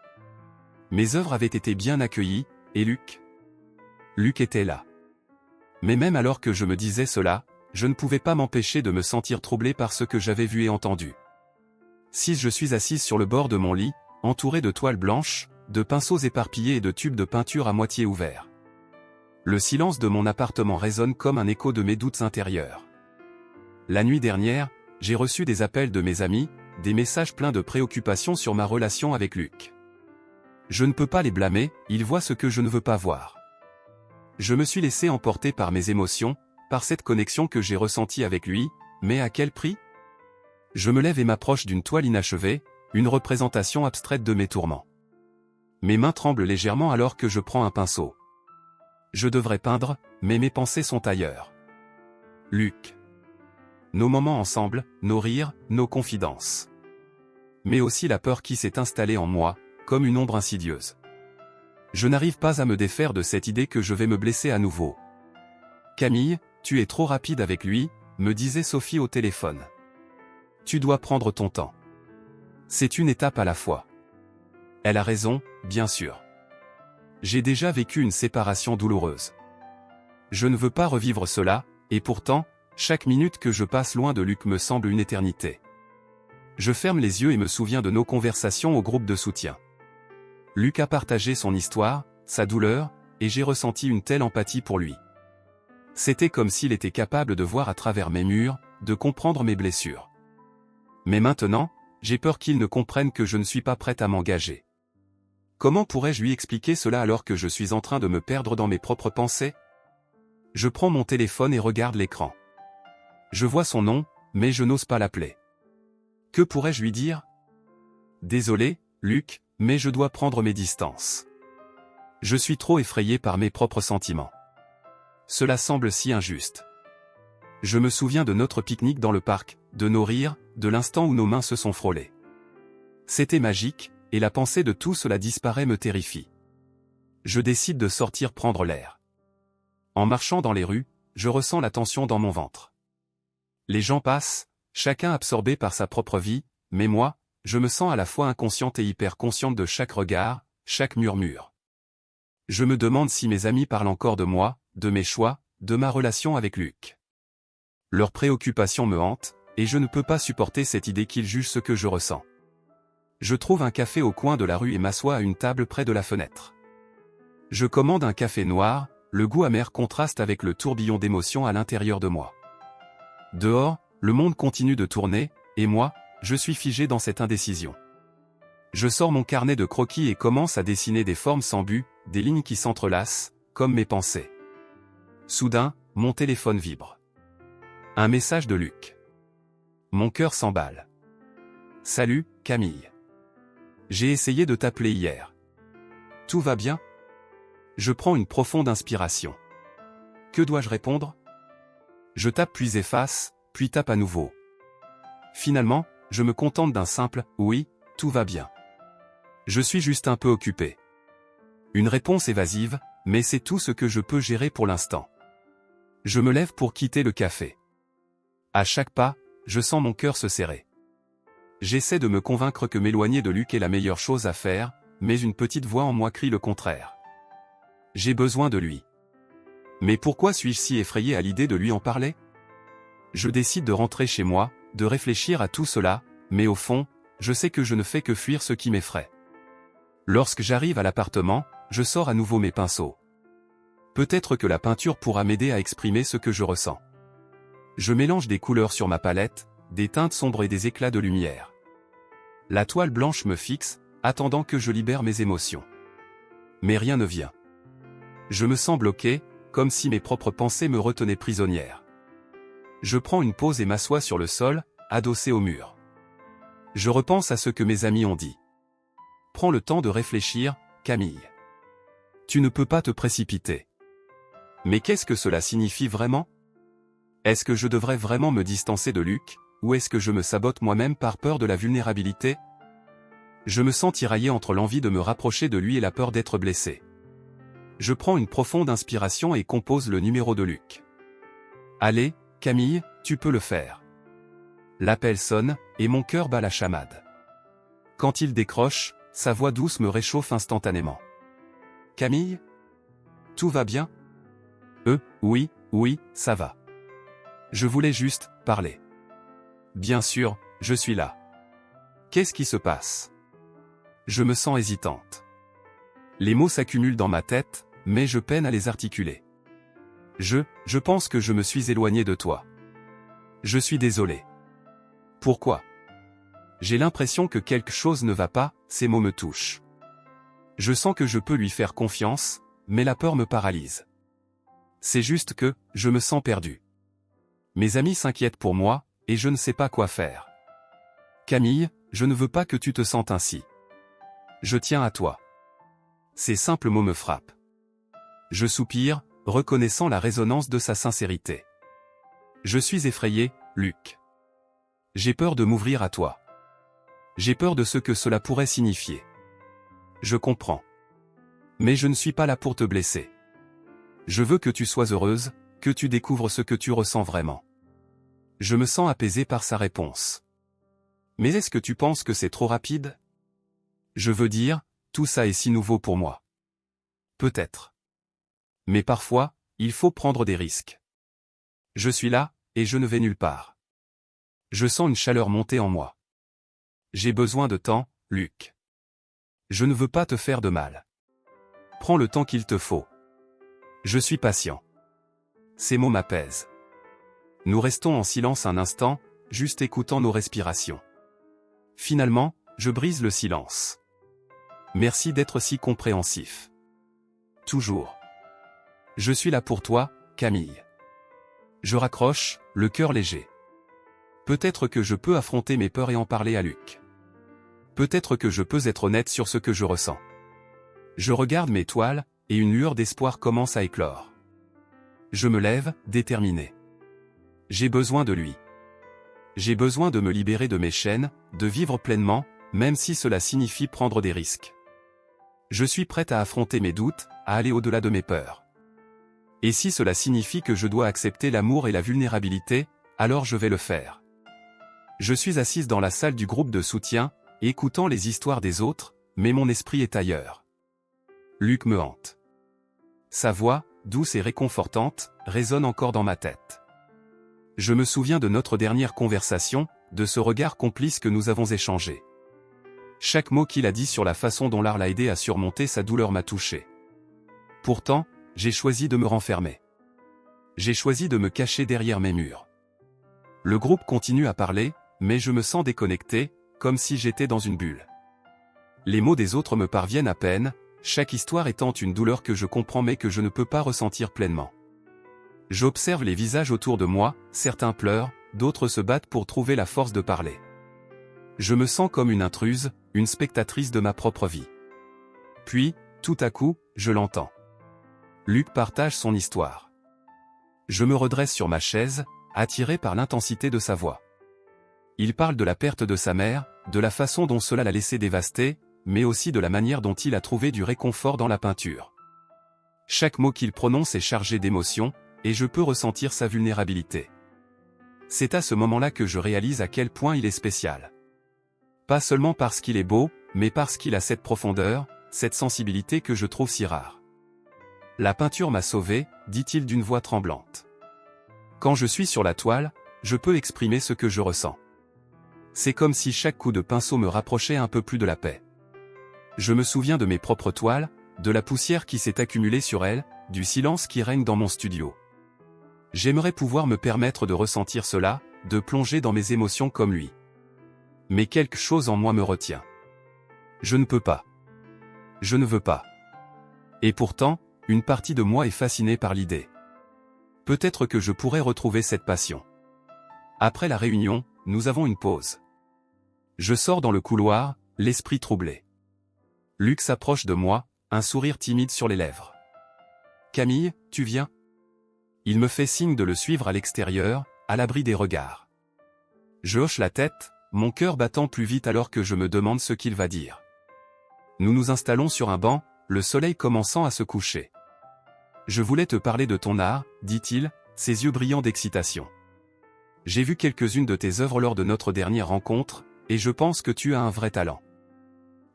Mes œuvres avaient été bien accueillies, et Luc était là. Mais même alors que je me disais cela, je ne pouvais pas m'empêcher de me sentir troublé par ce que j'avais vu et entendu. Je suis assise sur le bord de mon lit, entourée de toiles blanches, de pinceaux éparpillés et de tubes de peinture à moitié ouverts. Le silence de mon appartement résonne comme un écho de mes doutes intérieurs. La nuit dernière, j'ai reçu des appels de mes amis, des messages pleins de préoccupations sur ma relation avec Luc. Je ne peux pas les blâmer, ils voient ce que je ne veux pas voir. Je me suis laissé emporter par mes émotions, par cette connexion que j'ai ressentie avec lui, mais à quel prix? Je me lève et m'approche d'une toile inachevée, une représentation abstraite de mes tourments. Mes mains tremblent légèrement alors que je prends un pinceau. Je devrais peindre, mais mes pensées sont ailleurs. Luc. Nos moments ensemble, nos rires, nos confidences. Mais aussi la peur qui s'est installée en moi, comme une ombre insidieuse. Je n'arrive pas à me défaire de cette idée que je vais me blesser à nouveau. Camille, tu es trop rapide avec lui, me disait Sophie au téléphone. Tu dois prendre ton temps. C'est une étape à la fois. Elle a raison, bien sûr. J'ai déjà vécu une séparation douloureuse. Je ne veux pas revivre cela, et pourtant, chaque minute que je passe loin de Luc me semble une éternité. Je ferme les yeux et me souviens de nos conversations au groupe de soutien. Luc a partagé son histoire, sa douleur, et j'ai ressenti une telle empathie pour lui. C'était comme s'il était capable de voir à travers mes murs, de comprendre mes blessures. Mais maintenant, j'ai peur qu'il ne comprenne que je ne suis pas prête à m'engager. Comment pourrais-je lui expliquer cela alors que je suis en train de me perdre dans mes propres pensées? Je prends mon téléphone et regarde l'écran. Je vois son nom, mais je n'ose pas l'appeler. Que pourrais-je lui dire? Désolé, Luc, mais je dois prendre mes distances. Je suis trop effrayé par mes propres sentiments. Cela semble si injuste. Je me souviens de notre pique-nique dans le parc, de nos rires, de l'instant où nos mains se sont frôlées. C'était magique, et la pensée de tout cela disparaît me terrifie. Je décide de sortir prendre l'air. En marchant dans les rues, je ressens la tension dans mon ventre. Les gens passent, chacun absorbé par sa propre vie, mais moi, je me sens à la fois inconsciente et hyper consciente de chaque regard, chaque murmure. Je me demande si mes amis parlent encore de moi, de mes choix, de ma relation avec Luc. Leurs préoccupations me hantent, et je ne peux pas supporter cette idée qu'ils jugent ce que je ressens. Je trouve un café au coin de la rue et m'assois à une table près de la fenêtre. Je commande un café noir, le goût amer contraste avec le tourbillon d'émotions à l'intérieur de moi. Dehors, le monde continue de tourner, et moi, je suis figé dans cette indécision. Je sors mon carnet de croquis et commence à dessiner des formes sans but, des lignes qui s'entrelacent, comme mes pensées. Soudain, mon téléphone vibre. Un message de Luc. Mon cœur s'emballe. Salut, Camille. J'ai essayé de t'appeler hier. Tout va bien? Je prends une profonde inspiration. Que dois-je répondre? Je tape puis efface, puis tape à nouveau. Finalement, je me contente d'un simple « oui, tout va bien ». Je suis juste un peu occupé. Une réponse évasive, mais c'est tout ce que je peux gérer pour l'instant. Je me lève pour quitter le café. À chaque pas, je sens mon cœur se serrer. J'essaie de me convaincre que m'éloigner de Luc est la meilleure chose à faire, mais une petite voix en moi crie le contraire. J'ai besoin de lui. Mais pourquoi suis-je si effrayé à l'idée de lui en parler? Je décide de rentrer chez moi, de réfléchir à tout cela, mais au fond, je sais que je ne fais que fuir ce qui m'effraie. Lorsque j'arrive à l'appartement, je sors à nouveau mes pinceaux. Peut-être que la peinture pourra m'aider à exprimer ce que je ressens. Je mélange des couleurs sur ma palette, des teintes sombres et des éclats de lumière. La toile blanche me fixe, attendant que je libère mes émotions. Mais rien ne vient. Je me sens bloqué, comme si mes propres pensées me retenaient prisonnière. Je prends une pause et m'assois sur le sol, adossé au mur. Je repense à ce que mes amis ont dit. Prends le temps de réfléchir, Camille. Tu ne peux pas te précipiter. Mais qu'est-ce que cela signifie vraiment? Est-ce que je devrais vraiment me distancer de Luc, ou est-ce que je me sabote moi-même par peur de la vulnérabilité? Je me sens tiraillé entre l'envie de me rapprocher de lui et la peur d'être blessé. Je prends une profonde inspiration et compose le numéro de Luc. Allez, Camille, tu peux le faire. L'appel sonne, et mon cœur bat la chamade. Quand il décroche, sa voix douce me réchauffe instantanément. Camille? Tout va bien? Oui, ça va. Je voulais juste parler. Bien sûr, je suis là. Qu'est-ce qui se passe? Je me sens hésitante. Les mots s'accumulent dans ma tête, mais je peine à les articuler. Je pense que je me suis éloigné de toi. Je suis désolé. Pourquoi? J'ai l'impression que quelque chose ne va pas, ces mots me touchent. Je sens que je peux lui faire confiance, mais la peur me paralyse. C'est juste que, je me sens perdu. Mes amis s'inquiètent pour moi, et je ne sais pas quoi faire. Camille, je ne veux pas que tu te sentes ainsi. Je tiens à toi. Ces simples mots me frappent. Je soupire, reconnaissant la résonance de sa sincérité. Je suis effrayé, Luc. J'ai peur de m'ouvrir à toi. J'ai peur de ce que cela pourrait signifier. Je comprends. Mais je ne suis pas là pour te blesser. Je veux que tu sois heureuse, que tu découvres ce que tu ressens vraiment. Je me sens apaisé par sa réponse. Mais est-ce que tu penses que c'est trop rapide? Je veux dire, tout ça est si nouveau pour moi. Peut-être. Mais parfois, il faut prendre des risques. Je suis là, et je ne vais nulle part. Je sens une chaleur monter en moi. J'ai besoin de temps, Luc. Je ne veux pas te faire de mal. Prends le temps qu'il te faut. Je suis patient. Ces mots m'apaisent. Nous restons en silence un instant, juste écoutant nos respirations. Finalement, je brise le silence. Merci d'être si compréhensif. Toujours. Je suis là pour toi, Camille. Je raccroche, le cœur léger. Peut-être que je peux affronter mes peurs et en parler à Luc. Peut-être que je peux être honnête sur ce que je ressens. Je regarde mes toiles, et une lueur d'espoir commence à éclore. Je me lève, déterminé. J'ai besoin de lui. J'ai besoin de me libérer de mes chaînes, de vivre pleinement, même si cela signifie prendre des risques. Je suis prête à affronter mes doutes, à aller au-delà de mes peurs. Et si cela signifie que je dois accepter l'amour et la vulnérabilité, alors je vais le faire. Je suis assise dans la salle du groupe de soutien, écoutant les histoires des autres, mais mon esprit est ailleurs. Luc me hante. Sa voix, douce et réconfortante, résonne encore dans ma tête. Je me souviens de notre dernière conversation, de ce regard complice que nous avons échangé. Chaque mot qu'il a dit sur la façon dont l'art l'a aidé à surmonter sa douleur m'a touché. Pourtant, j'ai choisi de me renfermer. J'ai choisi de me cacher derrière mes murs. Le groupe continue à parler, mais je me sens déconnecté, comme si j'étais dans une bulle. Les mots des autres me parviennent à peine, chaque histoire étant une douleur que je comprends mais que je ne peux pas ressentir pleinement. J'observe les visages autour de moi, certains pleurent, d'autres se battent pour trouver la force de parler. Je me sens comme une intruse, une spectatrice de ma propre vie. Puis, tout à coup, je l'entends. Luc partage son histoire. Je me redresse sur ma chaise, attiré par l'intensité de sa voix. Il parle de la perte de sa mère, de la façon dont cela l'a laissé dévasté, mais aussi de la manière dont il a trouvé du réconfort dans la peinture. Chaque mot qu'il prononce est chargé d'émotion, et je peux ressentir sa vulnérabilité. C'est à ce moment-là que je réalise à quel point il est spécial. Pas seulement parce qu'il est beau, mais parce qu'il a cette profondeur, cette sensibilité que je trouve si rare. La peinture m'a sauvé, dit-il d'une voix tremblante. Quand je suis sur la toile, je peux exprimer ce que je ressens. C'est comme si chaque coup de pinceau me rapprochait un peu plus de la paix. Je me souviens de mes propres toiles, de la poussière qui s'est accumulée sur elles, du silence qui règne dans mon studio. J'aimerais pouvoir me permettre de ressentir cela, de plonger dans mes émotions comme lui. Mais quelque chose en moi me retient. Je ne peux pas. Je ne veux pas. Et pourtant, une partie de moi est fascinée par l'idée. Peut-être que je pourrais retrouver cette passion. Après la réunion, nous avons une pause. Je sors dans le couloir, l'esprit troublé. Luc s'approche de moi, un sourire timide sur les lèvres. « Camille, tu viens ?» Il me fait signe de le suivre à l'extérieur, à l'abri des regards. Je hoche la tête, mon cœur battant plus vite alors que je me demande ce qu'il va dire. Nous nous installons sur un banc, le soleil commençant à se coucher. « Je voulais te parler de ton art, » dit-il, ses yeux brillants d'excitation. « J'ai vu quelques-unes de tes œuvres lors de notre dernière rencontre, et je pense que tu as un vrai talent.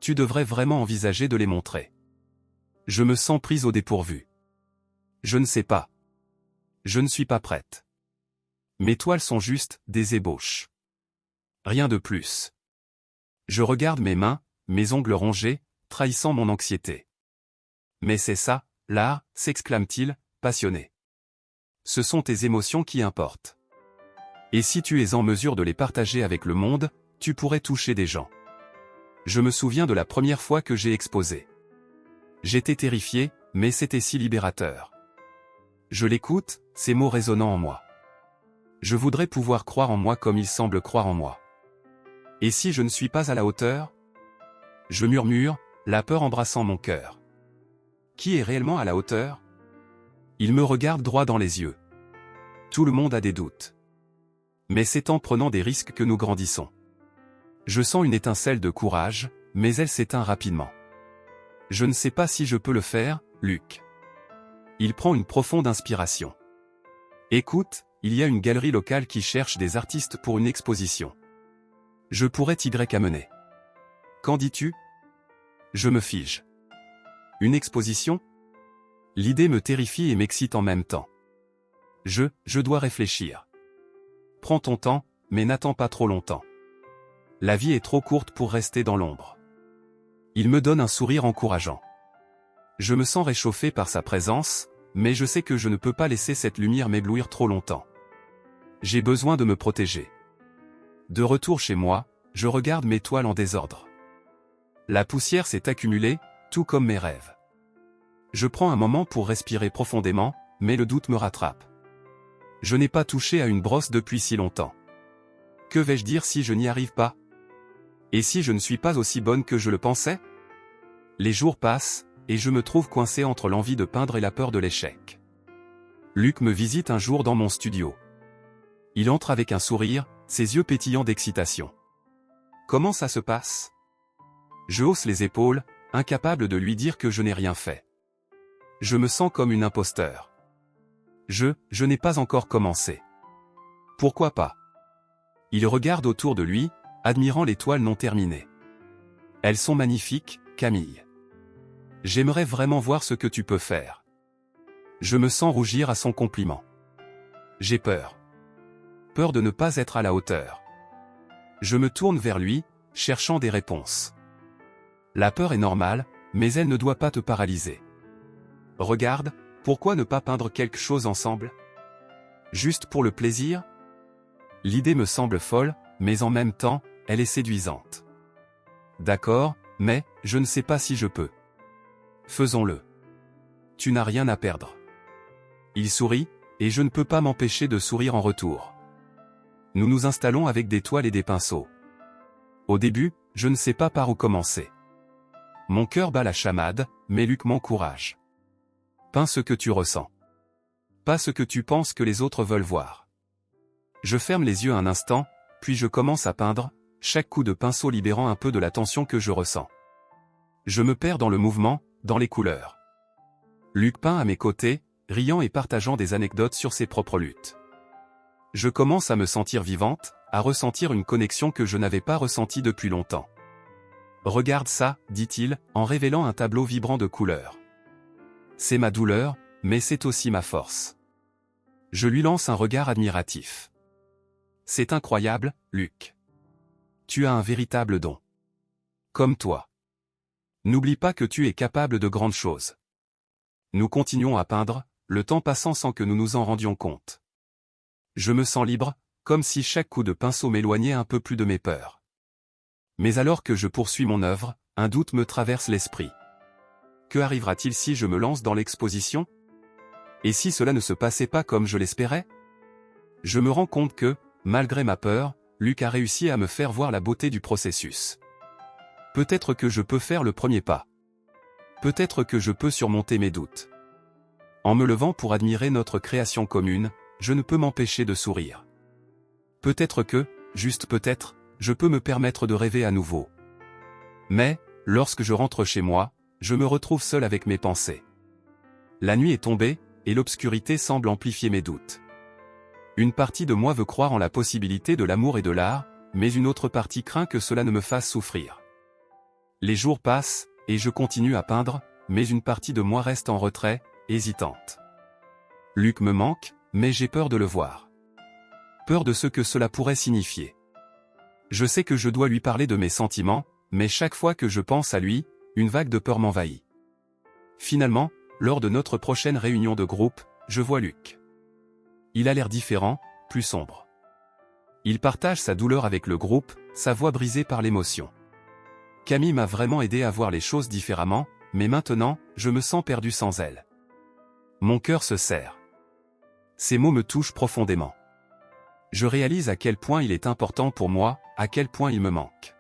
Tu devrais vraiment envisager de les montrer. » Je me sens prise au dépourvu. Je ne sais pas. Je ne suis pas prête. Mes toiles sont juste des ébauches. Rien de plus. Je regarde mes mains, mes ongles rongés, trahissant mon anxiété. Mais c'est ça, l'art, s'exclame-t-il, passionné. Ce sont tes émotions qui importent. Et si tu es en mesure de les partager avec le monde, tu pourrais toucher des gens. Je me souviens de la première fois que j'ai exposé. J'étais terrifié, mais c'était si libérateur. Je l'écoute, ces mots résonnant en moi. Je voudrais pouvoir croire en moi comme il semble croire en moi. Et si je ne suis pas à la hauteur? Je murmure, la peur embrassant mon cœur. Qui est réellement à la hauteur? Il me regarde droit dans les yeux. Tout le monde a des doutes. Mais c'est en prenant des risques que nous grandissons. Je sens une étincelle de courage, mais elle s'éteint rapidement. Je ne sais pas si je peux le faire, Luc. Il prend une profonde inspiration. Écoute, il y a une galerie locale qui cherche des artistes pour une exposition. Je pourrais t'y amener. Qu'en dis-tu? Je me fige. Une exposition? L'idée me terrifie et m'excite en même temps. Je dois réfléchir. Prends ton temps, mais n'attends pas trop longtemps. La vie est trop courte pour rester dans l'ombre. Il me donne un sourire encourageant. Je me sens réchauffé par sa présence, mais je sais que je ne peux pas laisser cette lumière m'éblouir trop longtemps. J'ai besoin de me protéger. De retour chez moi, je regarde mes toiles en désordre. La poussière s'est accumulée, tout comme mes rêves. Je prends un moment pour respirer profondément, mais le doute me rattrape. Je n'ai pas touché à une brosse depuis si longtemps. Que vais-je dire si je n'y arrive pas? Et si je ne suis pas aussi bonne que je le pensais? Les jours passent, et je me trouve coincé entre l'envie de peindre et la peur de l'échec. Luc me visite un jour dans mon studio. Il entre avec un sourire, ses yeux pétillants d'excitation. Comment ça se passe? Je hausse les épaules, incapable de lui dire que je n'ai rien fait. Je me sens comme une imposteur. Je n'ai pas encore commencé. Pourquoi pas? Il regarde autour de lui, admirant les toiles non terminées. Elles sont magnifiques, Camille. J'aimerais vraiment voir ce que tu peux faire. Je me sens rougir à son compliment. J'ai peur. Peur de ne pas être à la hauteur. Je me tourne vers lui, cherchant des réponses. La peur est normale, mais elle ne doit pas te paralyser. Regarde, pourquoi ne pas peindre quelque chose ensemble? Juste pour le plaisir? L'idée me semble folle, mais en même temps, elle est séduisante. D'accord, mais je ne sais pas si je peux. Faisons-le. Tu n'as rien à perdre. Il sourit, et je ne peux pas m'empêcher de sourire en retour. Nous nous installons avec des toiles et des pinceaux. Au début, je ne sais pas par où commencer. Mon cœur bat la chamade, mais Luc m'encourage. Peins ce que tu ressens. Pas ce que tu penses que les autres veulent voir. Je ferme les yeux un instant, puis je commence à peindre, chaque coup de pinceau libérant un peu de la tension que je ressens. Je me perds dans le mouvement, dans les couleurs. Luc peint à mes côtés, riant et partageant des anecdotes sur ses propres luttes. Je commence à me sentir vivante, à ressentir une connexion que je n'avais pas ressentie depuis longtemps. Regarde ça, dit-il, en révélant un tableau vibrant de couleurs. C'est ma douleur, mais c'est aussi ma force. Je lui lance un regard admiratif. C'est incroyable, Luc. Tu as un véritable don. Comme toi. N'oublie pas que tu es capable de grandes choses. Nous continuons à peindre, le temps passant sans que nous nous en rendions compte. Je me sens libre, comme si chaque coup de pinceau m'éloignait un peu plus de mes peurs. Mais alors que je poursuis mon œuvre, un doute me traverse l'esprit. Que arrivera-t-il si je me lance dans l'exposition? Et si cela ne se passait pas comme je l'espérais? Je me rends compte que, malgré ma peur, Luc a réussi à me faire voir la beauté du processus. Peut-être que je peux faire le premier pas. Peut-être que je peux surmonter mes doutes. En me levant pour admirer notre création commune, je ne peux m'empêcher de sourire. Peut-être que, juste peut-être, je peux me permettre de rêver à nouveau. Mais, lorsque je rentre chez moi, je me retrouve seul avec mes pensées. La nuit est tombée, et l'obscurité semble amplifier mes doutes. Une partie de moi veut croire en la possibilité de l'amour et de l'art, mais une autre partie craint que cela ne me fasse souffrir. Les jours passent, et je continue à peindre, mais une partie de moi reste en retrait, hésitante. Luc me manque, mais j'ai peur de le voir. Peur de ce que cela pourrait signifier. Je sais que je dois lui parler de mes sentiments, mais chaque fois que je pense à lui, une vague de peur m'envahit. Finalement, lors de notre prochaine réunion de groupe, je vois Luc. Il a l'air différent, plus sombre. Il partage sa douleur avec le groupe, sa voix brisée par l'émotion. Camille m'a vraiment aidé à voir les choses différemment, mais maintenant, je me sens perdu sans elle. Mon cœur se serre. Ces mots me touchent profondément. Je réalise à quel point il est important pour moi, à quel point il me manque.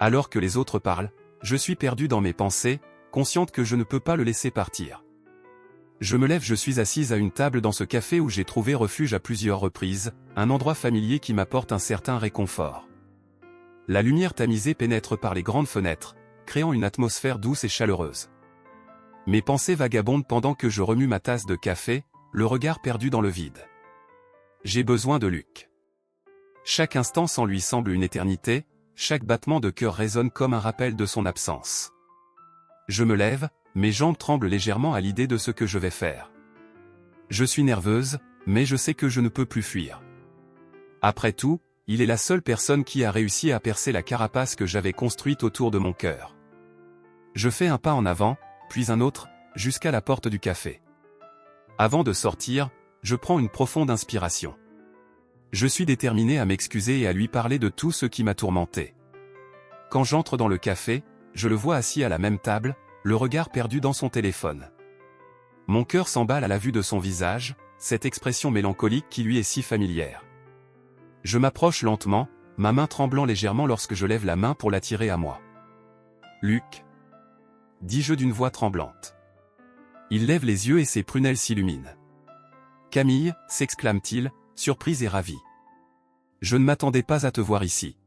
Alors que les autres parlent, je suis perdu dans mes pensées, consciente que je ne peux pas le laisser partir. Je me lève, je suis assise à une table dans ce café où j'ai trouvé refuge à plusieurs reprises, un endroit familier qui m'apporte un certain réconfort. La lumière tamisée pénètre par les grandes fenêtres, créant une atmosphère douce et chaleureuse. Mes pensées vagabondent pendant que je remue ma tasse de café, le regard perdu dans le vide. J'ai besoin de Luc. Chaque instant sans lui semble une éternité, chaque battement de cœur résonne comme un rappel de son absence. Je me lève, mes jambes tremblent légèrement à l'idée de ce que je vais faire. Je suis nerveuse, mais je sais que je ne peux plus fuir. Après tout, il est la seule personne qui a réussi à percer la carapace que j'avais construite autour de mon cœur. Je fais un pas en avant, puis un autre, jusqu'à la porte du café. Avant de sortir, je prends une profonde inspiration. Je suis déterminé à m'excuser et à lui parler de tout ce qui m'a tourmenté. Quand j'entre dans le café, je le vois assis à la même table, le regard perdu dans son téléphone. Mon cœur s'emballe à la vue de son visage, cette expression mélancolique qui lui est si familière. Je m'approche lentement, ma main tremblant légèrement lorsque je lève la main pour l'attirer à moi. « Luc » dis-je d'une voix tremblante. Il lève les yeux et ses prunelles s'illuminent. « Camille » s'exclame-t-il, surprise et ravi. « Je ne m'attendais pas à te voir ici. »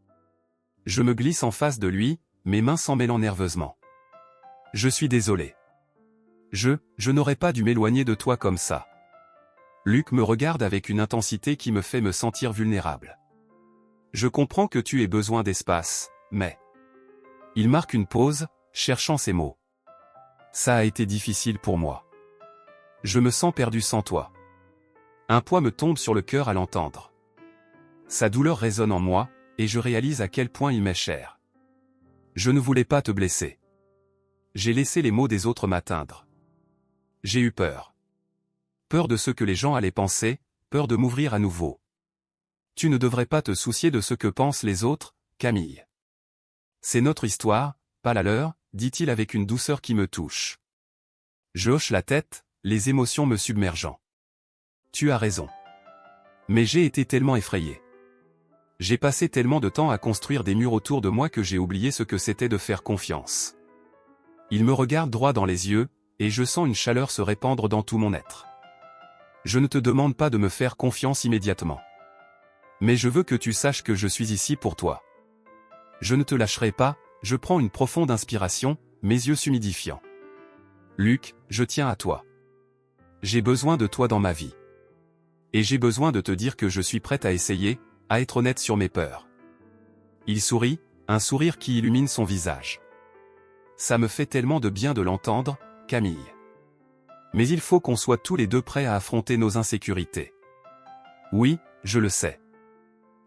Je me glisse en face de lui, mes mains s'en mêlant nerveusement. « Je suis désolé. Je n'aurais pas dû m'éloigner de toi comme ça. » Luc me regarde avec une intensité qui me fait me sentir vulnérable. « Je comprends que tu aies besoin d'espace, mais... » Il marque une pause, cherchant ses mots. « Ça a été difficile pour moi. Je me sens perdu sans toi. » Un poids me tombe sur le cœur à l'entendre. Sa douleur résonne en moi, et je réalise à quel point il m'est cher. Je ne voulais pas te blesser. J'ai laissé les mots des autres m'atteindre. J'ai eu peur. Peur de ce que les gens allaient penser, peur de m'ouvrir à nouveau. Tu ne devrais pas te soucier de ce que pensent les autres, Camille. C'est notre histoire, pas la leur, dit-il avec une douceur qui me touche. Je hoche la tête, les émotions me submergeant. Tu as raison. Mais j'ai été tellement effrayé. J'ai passé tellement de temps à construire des murs autour de moi que j'ai oublié ce que c'était de faire confiance. Il me regarde droit dans les yeux, et je sens une chaleur se répandre dans tout mon être. Je ne te demande pas de me faire confiance immédiatement. Mais je veux que tu saches que je suis ici pour toi. Je ne te lâcherai pas, je prends une profonde inspiration, mes yeux s'humidifiant. Luc, je tiens à toi. J'ai besoin de toi dans ma vie. Et j'ai besoin de te dire que je suis prête à essayer, à être honnête sur mes peurs. Il sourit, un sourire qui illumine son visage. Ça me fait tellement de bien de l'entendre, Camille. Mais il faut qu'on soit tous les deux prêts à affronter nos insécurités. Oui, je le sais.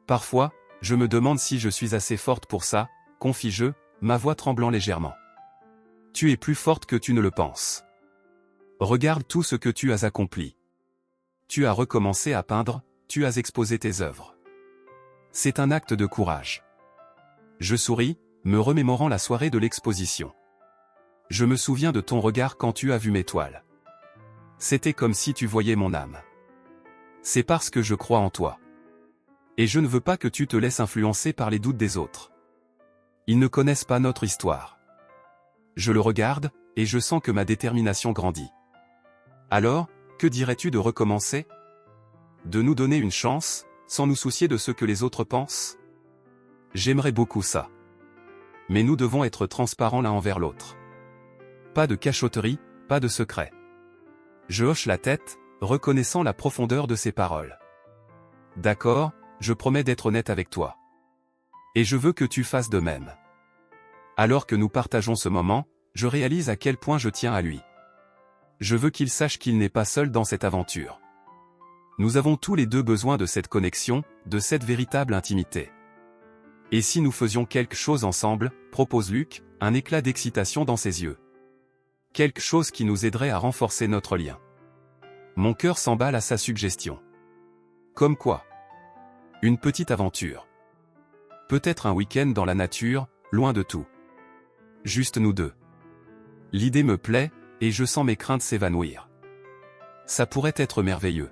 Parfois, je me demande si je suis assez forte pour ça, confie-je, ma voix tremblant légèrement. Tu es plus forte que tu ne le penses. Regarde tout ce que tu as accompli. Tu as recommencé à peindre, tu as exposé tes œuvres. C'est un acte de courage. Je souris, me remémorant la soirée de l'exposition. Je me souviens de ton regard quand tu as vu mes toiles. C'était comme si tu voyais mon âme. C'est parce que je crois en toi. Et je ne veux pas que tu te laisses influencer par les doutes des autres. Ils ne connaissent pas notre histoire. Je le regarde, et je sens que ma détermination grandit. Alors, que dirais-tu de recommencer? De nous donner une chance, sans nous soucier de ce que les autres pensent? J'aimerais beaucoup ça. Mais nous devons être transparents l'un envers l'autre. Pas de cachotterie, pas de secret. Je hoche la tête, reconnaissant la profondeur de ses paroles. D'accord, je promets d'être honnête avec toi. Et je veux que tu fasses de même. Alors que nous partageons ce moment, je réalise à quel point je tiens à lui. Je veux qu'il sache qu'il n'est pas seul dans cette aventure. Nous avons tous les deux besoin de cette connexion, de cette véritable intimité. Et si nous faisions quelque chose ensemble, propose Luc, un éclat d'excitation dans ses yeux. Quelque chose qui nous aiderait à renforcer notre lien. Mon cœur s'emballe à sa suggestion. Comme quoi? Une petite aventure. Peut-être un week-end dans la nature, loin de tout. Juste nous deux. L'idée me plaît, et je sens mes craintes s'évanouir. Ça pourrait être merveilleux.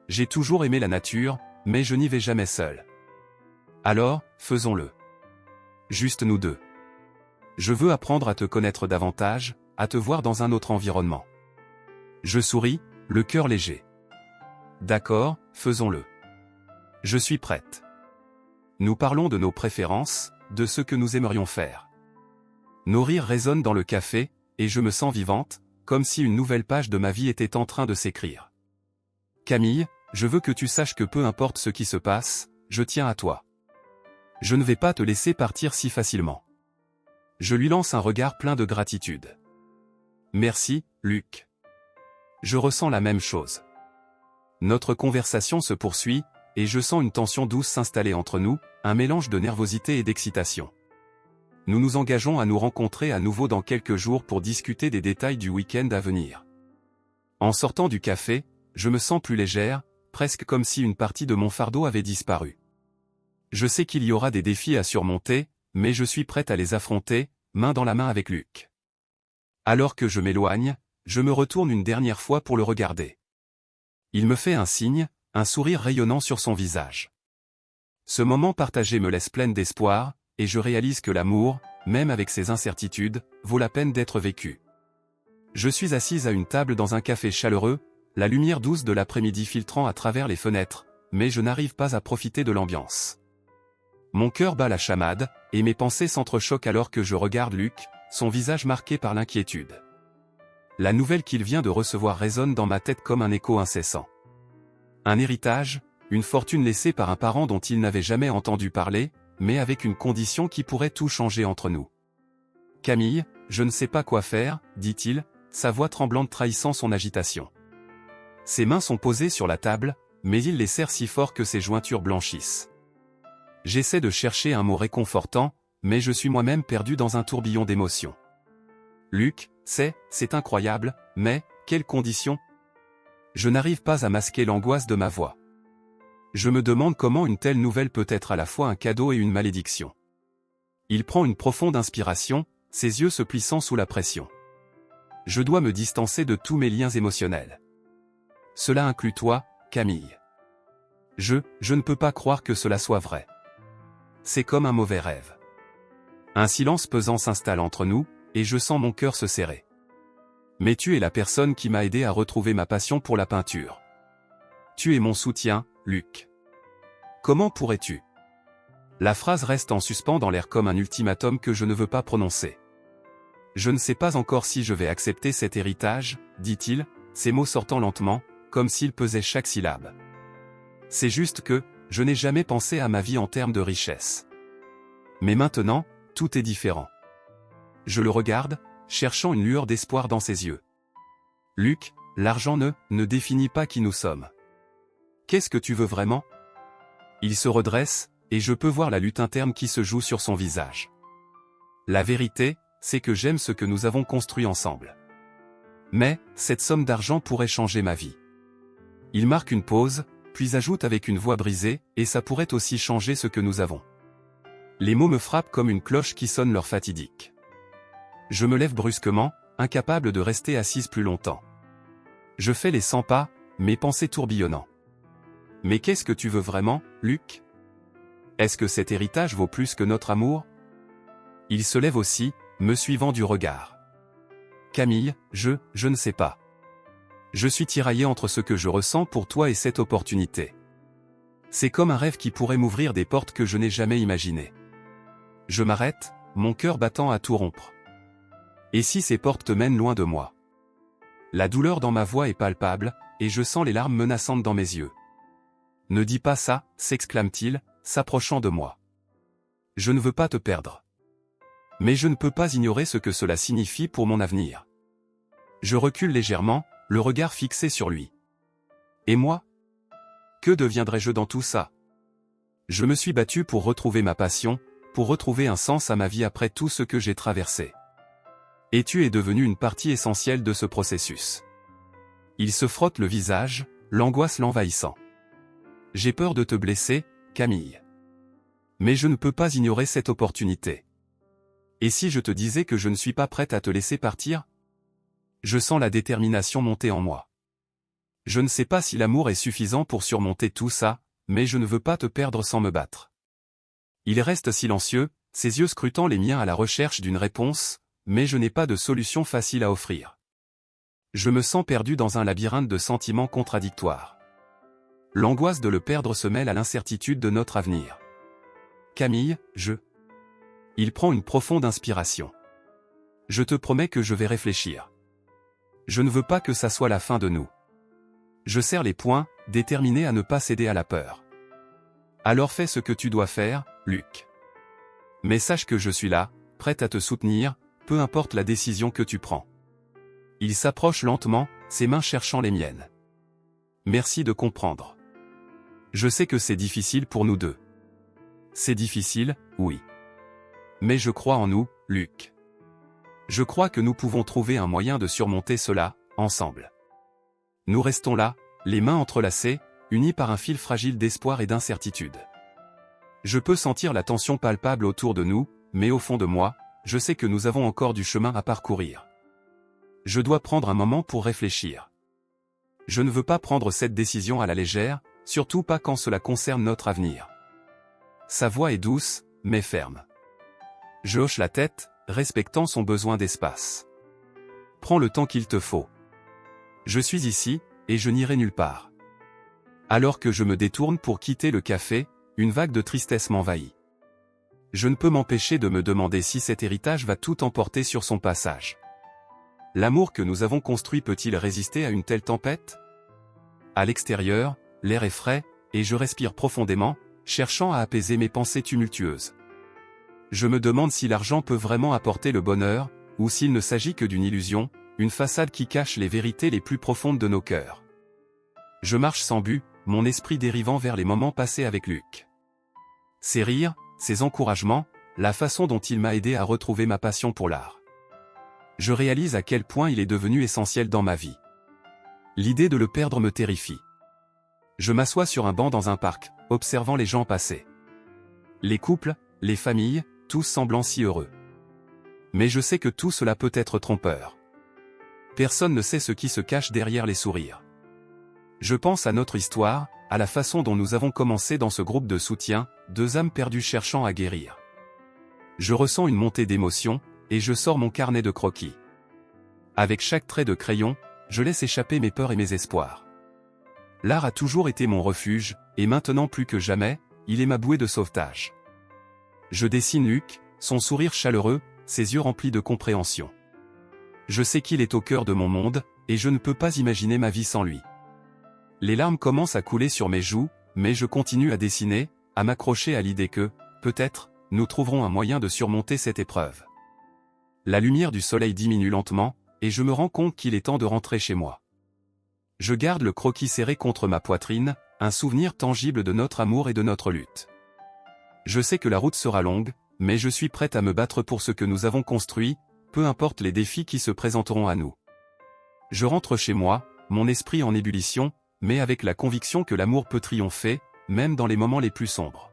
J'ai toujours aimé la nature, mais je n'y vais jamais seul. Alors, faisons-le. Juste nous deux. Je veux apprendre à te connaître davantage, à te voir dans un autre environnement. Je souris, le cœur léger. D'accord, faisons-le. Je suis prête. Nous parlons de nos préférences, de ce que nous aimerions faire. Nos rires résonnent dans le café, et je me sens vivante, comme si une nouvelle page de ma vie était en train de s'écrire. Camille, je veux que tu saches que peu importe ce qui se passe, je tiens à toi. Je ne vais pas te laisser partir si facilement. Je lui lance un regard plein de gratitude. Merci, Luc. Je ressens la même chose. Notre conversation se poursuit, et je sens une tension douce s'installer entre nous, un mélange de nervosité et d'excitation. Nous nous engageons à nous rencontrer à nouveau dans quelques jours pour discuter des détails du week-end à venir. En sortant du café, je me sens plus légère, presque comme si une partie de mon fardeau avait disparu. Je sais qu'il y aura des défis à surmonter, mais je suis prête à les affronter, main dans la main avec Luc. Alors que je m'éloigne, je me retourne une dernière fois pour le regarder. Il me fait un signe, un sourire rayonnant sur son visage. Ce moment partagé me laisse pleine d'espoir, et je réalise que l'amour, même avec ses incertitudes, vaut la peine d'être vécu. Je suis assise à une table dans un café chaleureux, la lumière douce de l'après-midi filtrant à travers les fenêtres, mais je n'arrive pas à profiter de l'ambiance. Mon cœur bat la chamade, et mes pensées s'entrechoquent alors que je regarde Luc, son visage marqué par l'inquiétude. La nouvelle qu'il vient de recevoir résonne dans ma tête comme un écho incessant. Un héritage, une fortune laissée par un parent dont il n'avait jamais entendu parler, mais avec une condition qui pourrait tout changer entre nous. Camille, je ne sais pas quoi faire, dit-il, sa voix tremblante trahissant son agitation. Ses mains sont posées sur la table, mais il les serre si fort que ses jointures blanchissent. J'essaie de chercher un mot réconfortant, mais je suis moi-même perdu dans un tourbillon d'émotions. Luc, c'est incroyable, mais, quelles conditions? Je n'arrive pas à masquer l'angoisse de ma voix. Je me demande comment une telle nouvelle peut être à la fois un cadeau et une malédiction. Il prend une profonde inspiration, ses yeux se plissant sous la pression. Je dois me distancer de tous mes liens émotionnels. Cela inclut toi, Camille. Je ne peux pas croire que cela soit vrai. C'est comme un mauvais rêve. Un silence pesant s'installe entre nous, et je sens mon cœur se serrer. Mais tu es la personne qui m'a aidé à retrouver ma passion pour la peinture. Tu es mon soutien, Luc. Comment pourrais-tu? La phrase reste en suspens dans l'air comme un ultimatum que je ne veux pas prononcer. Je ne sais pas encore si je vais accepter cet héritage, dit-il, ses mots sortant lentement, comme s'il pesait chaque syllabe. C'est juste que, je n'ai jamais pensé à ma vie en termes de richesse. Mais maintenant, tout est différent. Je le regarde, cherchant une lueur d'espoir dans ses yeux. Luc, l'argent ne définit pas qui nous sommes. Qu'est-ce que tu veux vraiment? Il se redresse, et je peux voir la lutte interne qui se joue sur son visage. La vérité, c'est que j'aime ce que nous avons construit ensemble. Mais, cette somme d'argent pourrait changer ma vie. Il marque une pause, puis ajoute avec une voix brisée, et ça pourrait aussi changer ce que nous avons. Les mots me frappent comme une cloche qui sonne l'heure fatidique. Je me lève brusquement, incapable de rester assise plus longtemps. Je fais les 100 pas, mes pensées tourbillonnant. Mais qu'est-ce que tu veux vraiment, Luc? Est-ce que cet héritage vaut plus que notre amour? Il se lève aussi, me suivant du regard. Camille, je ne sais pas. Je suis tiraillé entre ce que je ressens pour toi et cette opportunité. C'est comme un rêve qui pourrait m'ouvrir des portes que je n'ai jamais imaginées. Je m'arrête, mon cœur battant à tout rompre. Et si ces portes te mènent loin de moi? La douleur dans ma voix est palpable, et je sens les larmes menaçantes dans mes yeux. Ne dis pas ça, s'exclame-t-il, s'approchant de moi. Je ne veux pas te perdre. Mais je ne peux pas ignorer ce que cela signifie pour mon avenir. Je recule légèrement, le regard fixé sur lui. Et moi? Que deviendrais-je dans tout ça? Je me suis battu pour retrouver ma passion, pour retrouver un sens à ma vie après tout ce que j'ai traversé. Et tu es devenu une partie essentielle de ce processus. Il se frotte le visage, l'angoisse l'envahissant. J'ai peur de te blesser, Camille. Mais je ne peux pas ignorer cette opportunité. Et si je te disais que je ne suis pas prête à te laisser partir? Je sens la détermination monter en moi. Je ne sais pas si l'amour est suffisant pour surmonter tout ça, mais je ne veux pas te perdre sans me battre. Il reste silencieux, ses yeux scrutant les miens à la recherche d'une réponse, mais je n'ai pas de solution facile à offrir. Je me sens perdu dans un labyrinthe de sentiments contradictoires. L'angoisse de le perdre se mêle à l'incertitude de notre avenir. Camille, Il prend une profonde inspiration. Je te promets que je vais réfléchir. Je ne veux pas que ça soit la fin de nous. Je serre les poings, déterminé à ne pas céder à la peur. Alors fais ce que tu dois faire, Luc. Mais sache que je suis là, prête à te soutenir, peu importe la décision que tu prends. Il s'approche lentement, ses mains cherchant les miennes. Merci de comprendre. Je sais que c'est difficile pour nous deux. C'est difficile, oui. Mais je crois en nous, Luc. Je crois que nous pouvons trouver un moyen de surmonter cela, ensemble. Nous restons là, les mains entrelacées, unis par un fil fragile d'espoir et d'incertitude. Je peux sentir la tension palpable autour de nous, mais au fond de moi, je sais que nous avons encore du chemin à parcourir. Je dois prendre un moment pour réfléchir. Je ne veux pas prendre cette décision à la légère, surtout pas quand cela concerne notre avenir. Sa voix est douce, mais ferme. Je hoche la tête, respectant son besoin d'espace. Prends le temps qu'il te faut. Je suis ici, et je n'irai nulle part. Alors que je me détourne pour quitter le café, une vague de tristesse m'envahit. Je ne peux m'empêcher de me demander si cet héritage va tout emporter sur son passage. L'amour que nous avons construit peut-il résister à une telle tempête? À l'extérieur, l'air est frais, et je respire profondément, cherchant à apaiser mes pensées tumultueuses. Je me demande si l'argent peut vraiment apporter le bonheur, ou s'il ne s'agit que d'une illusion, une façade qui cache les vérités les plus profondes de nos cœurs. Je marche sans but, mon esprit dérivant vers les moments passés avec Luc. Ses rires, ses encouragements, la façon dont il m'a aidé à retrouver ma passion pour l'art. Je réalise à quel point il est devenu essentiel dans ma vie. L'idée de le perdre me terrifie. Je m'assois sur un banc dans un parc, observant les gens passer. Les couples, les familles, tous semblant si heureux. Mais je sais que tout cela peut être trompeur. Personne ne sait ce qui se cache derrière les sourires. Je pense à notre histoire, à la façon dont nous avons commencé dans ce groupe de soutien, deux âmes perdues cherchant à guérir. Je ressens une montée d'émotion, et je sors mon carnet de croquis. Avec chaque trait de crayon, je laisse échapper mes peurs et mes espoirs. L'art a toujours été mon refuge, et maintenant plus que jamais, il est ma bouée de sauvetage. Je dessine Luc, son sourire chaleureux, ses yeux remplis de compréhension. Je sais qu'il est au cœur de mon monde, et je ne peux pas imaginer ma vie sans lui. Les larmes commencent à couler sur mes joues, mais je continue à dessiner, à m'accrocher à l'idée que, peut-être, nous trouverons un moyen de surmonter cette épreuve. La lumière du soleil diminue lentement, et je me rends compte qu'il est temps de rentrer chez moi. Je garde le croquis serré contre ma poitrine, un souvenir tangible de notre amour et de notre lutte. Je sais que la route sera longue, mais je suis prête à me battre pour ce que nous avons construit, peu importe les défis qui se présenteront à nous. Je rentre chez moi, mon esprit en ébullition, mais avec la conviction que l'amour peut triompher, même dans les moments les plus sombres.